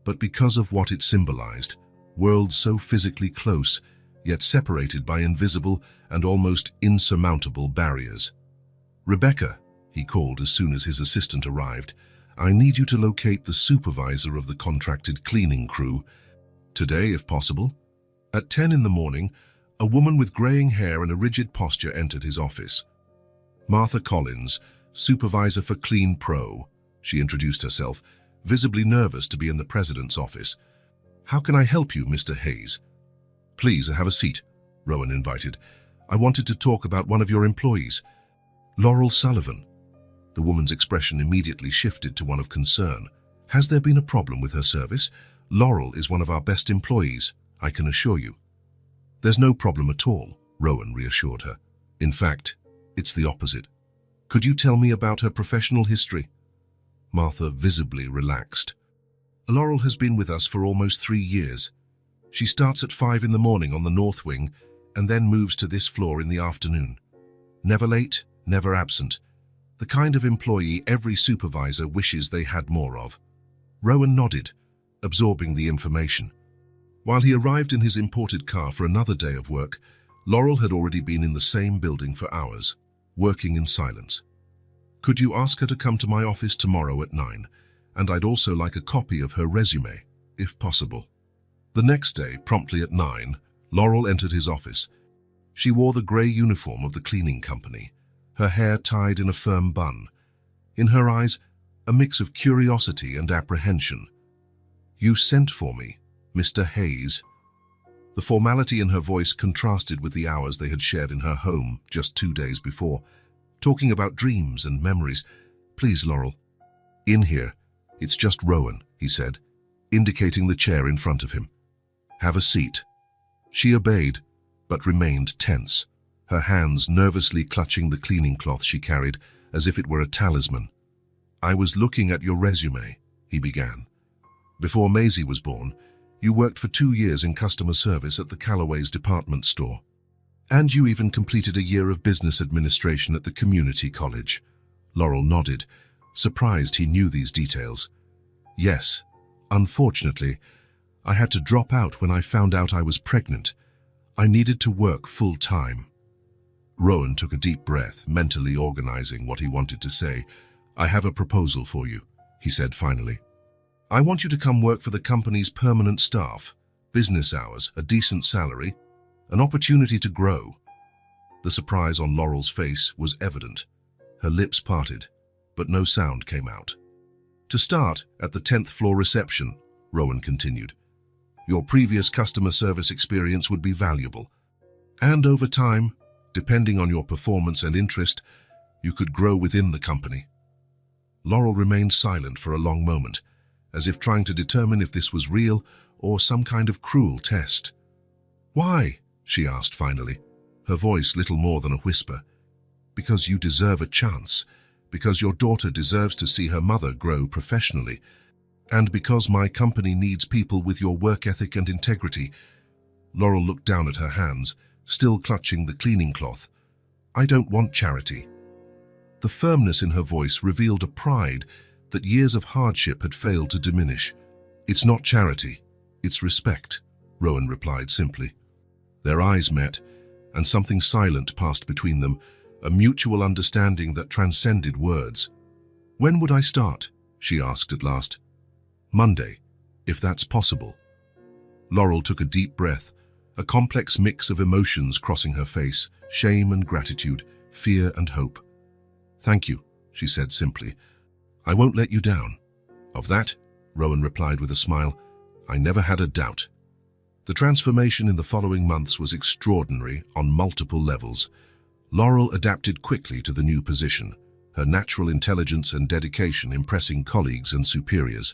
but because of what it symbolized, worlds so physically close, yet separated by invisible and almost insurmountable barriers. "Rebecca," he called as soon as his assistant arrived, "I need you to locate the supervisor of the contracted cleaning crew. Today, if possible." At 10 in the morning, a woman with graying hair and a rigid posture entered his office. "Martha Collins, supervisor for Clean Pro," she introduced herself, visibly nervous to be in the president's office. "How can I help you, Mr. Hayes?" "Please, have a seat," Rowan invited. "I wanted to talk about one of your employees." "Laurel Sullivan." The woman's expression immediately shifted to one of concern. "Has there been a problem with her service? Laurel is one of our best employees, I can assure you." "There's no problem at all," Rowan reassured her. "In fact, it's the opposite. Could you tell me about her professional history?" Martha visibly relaxed. "Laurel has been with us for almost 3 years. She starts at 5 in the morning on the north wing and then moves to this floor in the afternoon. Never late, never absent. The kind of employee every supervisor wishes they had more of." Rowan nodded, absorbing the information. While he arrived in his imported car for another day of work, Laurel had already been in the same building for hours, working in silence. "Could you ask her to come to my office tomorrow at 9? And I'd also like a copy of her resume, if possible." The next day, promptly at 9, Laurel entered his office. She wore the grey uniform of the cleaning company, her hair tied in a firm bun. In her eyes, a mix of curiosity and apprehension. "You sent for me, Mr. Hayes." The formality in her voice contrasted with the hours they had shared in her home just 2 days before, talking about dreams and memories. "Please, Laurel." "In here. It's just Rowan," he said, indicating the chair in front of him. "Have a seat." She obeyed, but remained tense, her hands nervously clutching the cleaning cloth she carried as if it were a talisman. "I was looking at your resume," he began. "Before Maisie was born, you worked for 2 years in customer service at the Callaway's department store. And you even completed a year of business administration at the community college." Laurel nodded, surprised he knew these details. "Yes, unfortunately, I had to drop out when I found out I was pregnant. I needed to work full-time." Rowan took a deep breath, mentally organizing what he wanted to say. "I have a proposal for you," he said finally. "I want you to come work for the company's permanent staff, business hours, a decent salary, an opportunity to grow." The surprise on Laurel's face was evident. Her lips parted, but no sound came out. "To start, at the 10th floor reception," Rowan continued. "Your previous customer service experience would be valuable. And over time, depending on your performance and interest, you could grow within the company." Laurel remained silent for a long moment, as if trying to determine if this was real or some kind of cruel test. "Why?" she asked finally, her voice little more than a whisper. "Because you deserve a chance, because your daughter deserves to see her mother grow professionally, and because my company needs people with your work ethic and integrity." Laurel looked down at her hands, still clutching the cleaning cloth. "I don't want charity." The firmness in her voice revealed a pride that years of hardship had failed to diminish. "It's not charity, it's respect," Rowan replied simply. Their eyes met, and something silent passed between them, a mutual understanding that transcended words. "When would I start?" she asked at last. "Monday, if that's possible." Laurel took a deep breath, a complex mix of emotions crossing her face, shame and gratitude, fear and hope. "Thank you," she said simply. "I won't let you down." "Of that," Rowan replied with a smile, "I never had a doubt." The transformation in the following months was extraordinary on multiple levels. Laurel adapted quickly to the new position, her natural intelligence and dedication impressing colleagues and superiors.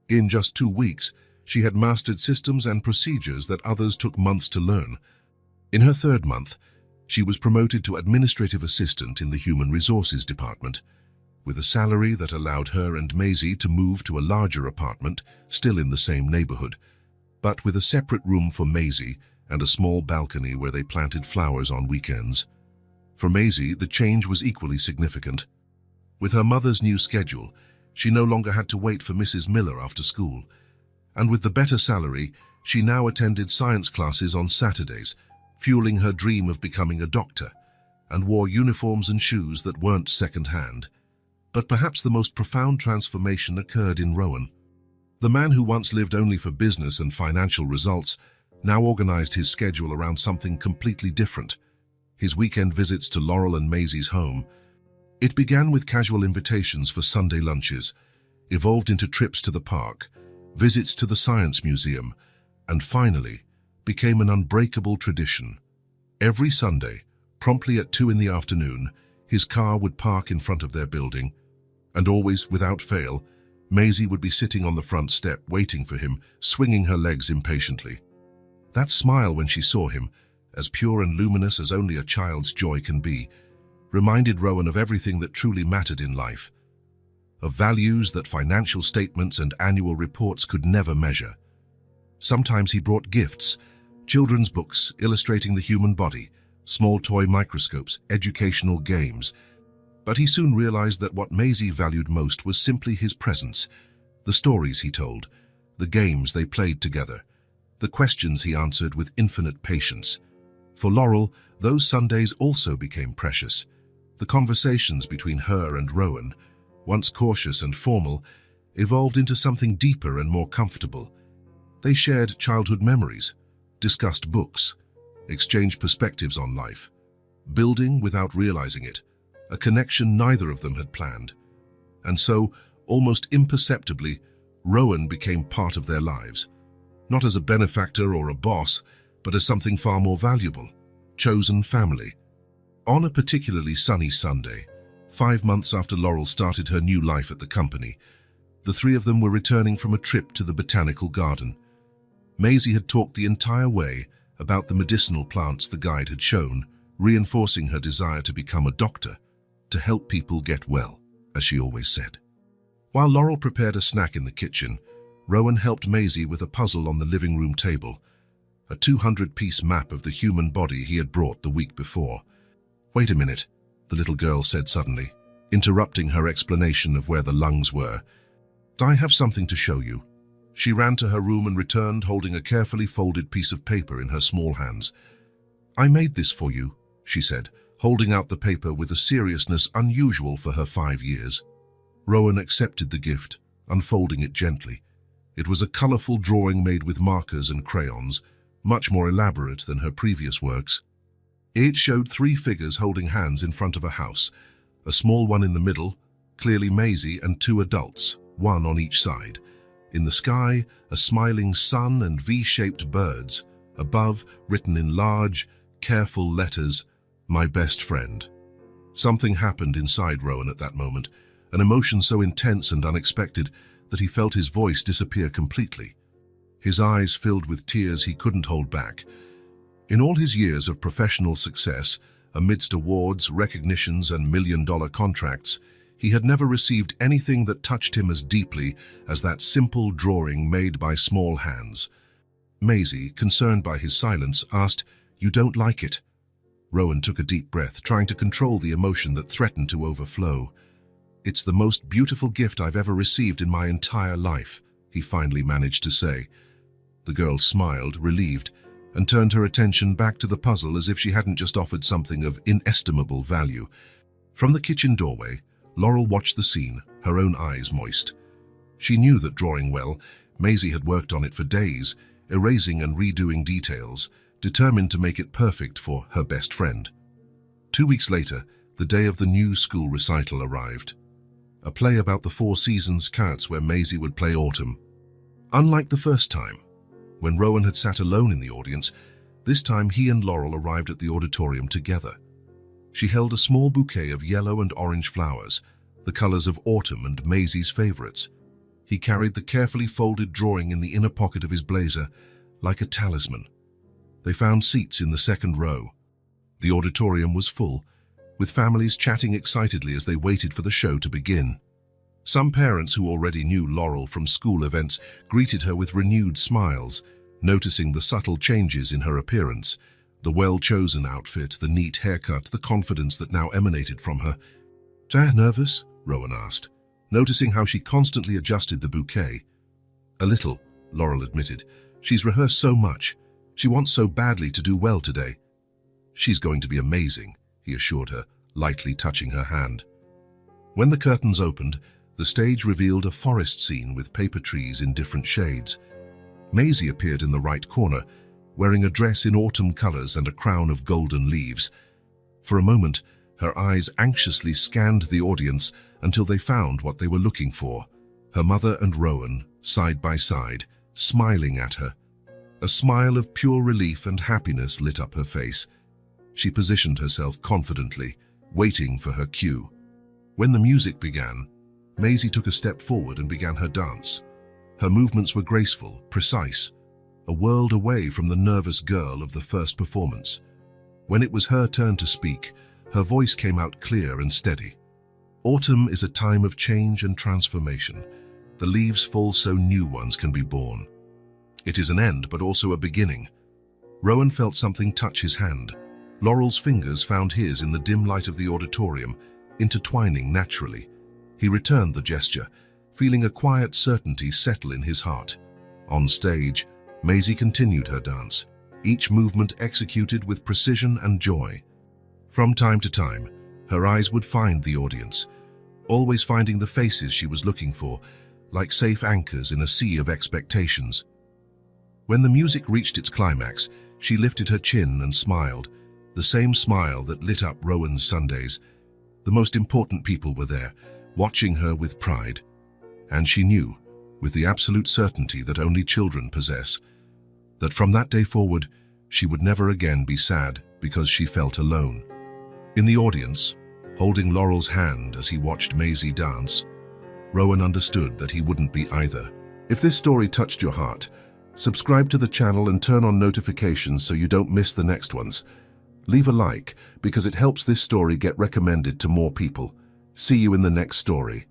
In just 2 weeks, she had mastered systems and procedures that others took months to learn. In her 3rd month, she was promoted to administrative assistant in the Human Resources Department, with a salary that allowed her and Maisie to move to a larger apartment, still in the same neighborhood, but with a separate room for Maisie and a small balcony where they planted flowers on weekends. For Maisie, the change was equally significant. With her mother's new schedule, she no longer had to wait for Mrs. Miller after school. And with the better salary, she now attended science classes on Saturdays, fueling her dream of becoming a doctor, and wore uniforms and shoes that weren't second-hand. But perhaps the most profound transformation occurred in Rowan. The man who once lived only for business and financial results now organized his schedule around something completely different: his weekend visits to Laurel and Maisie's home. It began with casual invitations for Sunday lunches, evolved into trips to the park, visits to the Science Museum, and finally became an unbreakable tradition. Every Sunday, promptly at 2 in the afternoon, his car would park in front of their building, and always, without fail, Maisie would be sitting on the front step waiting for him, swinging her legs impatiently. That smile when she saw him, as pure and luminous as only a child's joy can be, reminded Rowan of everything that truly mattered in life, of values that financial statements and annual reports could never measure. Sometimes he brought gifts, children's books illustrating the human body, small toy microscopes, educational games. But he soon realized that what Maisie valued most was simply his presence, the stories he told, the games they played together, the questions he answered with infinite patience. For Laurel, those Sundays also became precious. The conversations between her and Rowan, once cautious and formal, evolved into something deeper and more comfortable. They shared childhood memories, discussed books, exchanged perspectives on life, building without realizing it, a connection neither of them had planned. And so, almost imperceptibly, Rowan became part of their lives, not as a benefactor or a boss, but as something far more valuable: chosen family. On a particularly sunny Sunday, 5 months after Laurel started her new life at the company, the 3 of them were returning from a trip to the botanical garden. Maisie had talked the entire way about the medicinal plants the guide had shown, reinforcing her desire to become a doctor, to help people get well, as she always said. While Laurel prepared a snack in the kitchen, Rowan helped Maisie with a puzzle on the living room table, a 200-piece map of the human body he had brought the week before. "Wait a minute," the little girl said suddenly, interrupting her explanation of where the lungs were. "I have something to show you." She ran to her room and returned holding a carefully folded piece of paper in her small hands. "I made this for you," she said, holding out the paper with a seriousness unusual for her 5 years. Rowan accepted the gift, unfolding it gently. It was a colorful drawing made with markers and crayons, much more elaborate than her previous works. It showed 3 figures holding hands in front of a house, a small one in the middle, clearly Maisie, and 2 adults, one on each side. In the sky, a smiling sun and V-shaped birds. Above, written in large, careful letters, "My best friend." Something happened inside Rowan at that moment, an emotion so intense and unexpected that he felt his voice disappear completely. His eyes filled with tears he couldn't hold back. In all his years of professional success, amidst awards, recognitions, and million-dollar contracts, he had never received anything that touched him as deeply as that simple drawing made by small hands. Maisie, concerned by his silence, asked, "You don't like it?" Rowan took a deep breath, trying to control the emotion that threatened to overflow. "It's the most beautiful gift I've ever received in my entire life," he finally managed to say. The girl smiled, relieved, and turned her attention back to the puzzle as if she hadn't just offered something of inestimable value. From the kitchen doorway, Laurel watched the scene, her own eyes moist. She knew that drawing well, Maisie had worked on it for days, erasing and redoing details, determined to make it perfect for her best friend. 2 weeks later, the day of the new school recital arrived. A play about the 4 seasons cats where Maisie would play Autumn. Unlike the first time, when Rowan had sat alone in the audience, this time he and Laurel arrived at the auditorium together. She held a small bouquet of yellow and orange flowers, the colors of Autumn and Maisie's favorites. He carried the carefully folded drawing in the inner pocket of his blazer, like a talisman. They found seats in the 2nd row. The auditorium was full, with families chatting excitedly as they waited for the show to begin. Some parents who already knew Laurel from school events greeted her with renewed smiles, noticing the subtle changes in her appearance, the well-chosen outfit, the neat haircut, the confidence that now emanated from her. "Nervous?" Rowan asked, noticing how she constantly adjusted the bouquet. "A little," Laurel admitted. "She's rehearsed so much. She wants so badly to do well today." "She's going to be amazing," he assured her, lightly touching her hand. When the curtains opened, the stage revealed a forest scene with paper trees in different shades. Maisie appeared in the right corner, wearing a dress in autumn colors and a crown of golden leaves. For a moment, her eyes anxiously scanned the audience until they found what they were looking for: her mother and Rowan, side by side, smiling at her. A smile of pure relief and happiness lit up her face. She positioned herself confidently, waiting for her cue. When the music began, Maisie took a step forward and began her dance. Her movements were graceful, precise, a world away from the nervous girl of the first performance. When it was her turn to speak, her voice came out clear and steady. "Autumn is a time of change and transformation. The leaves fall so new ones can be born. It is an end, but also a beginning." Rowan felt something touch his hand. Laurel's fingers found his in the dim light of the auditorium, intertwining naturally. He returned the gesture, feeling a quiet certainty settle in his heart. On stage, Maisie continued her dance, each movement executed with precision and joy. From time to time, her eyes would find the audience, always finding the faces she was looking for, like safe anchors in a sea of expectations. When the music reached its climax, she lifted her chin and smiled, the same smile that lit up Rowan's Sundays. The most important people were there, watching her with pride. And she knew, with the absolute certainty that only children possess, that from that day forward, she would never again be sad because she felt alone. In the audience, holding Laurel's hand as he watched Maisie dance, Rowan understood that he wouldn't be either. If this story touched your heart, subscribe to the channel and turn on notifications so you don't miss the next ones. Leave a like because it helps this story get recommended to more people. See you in the next story.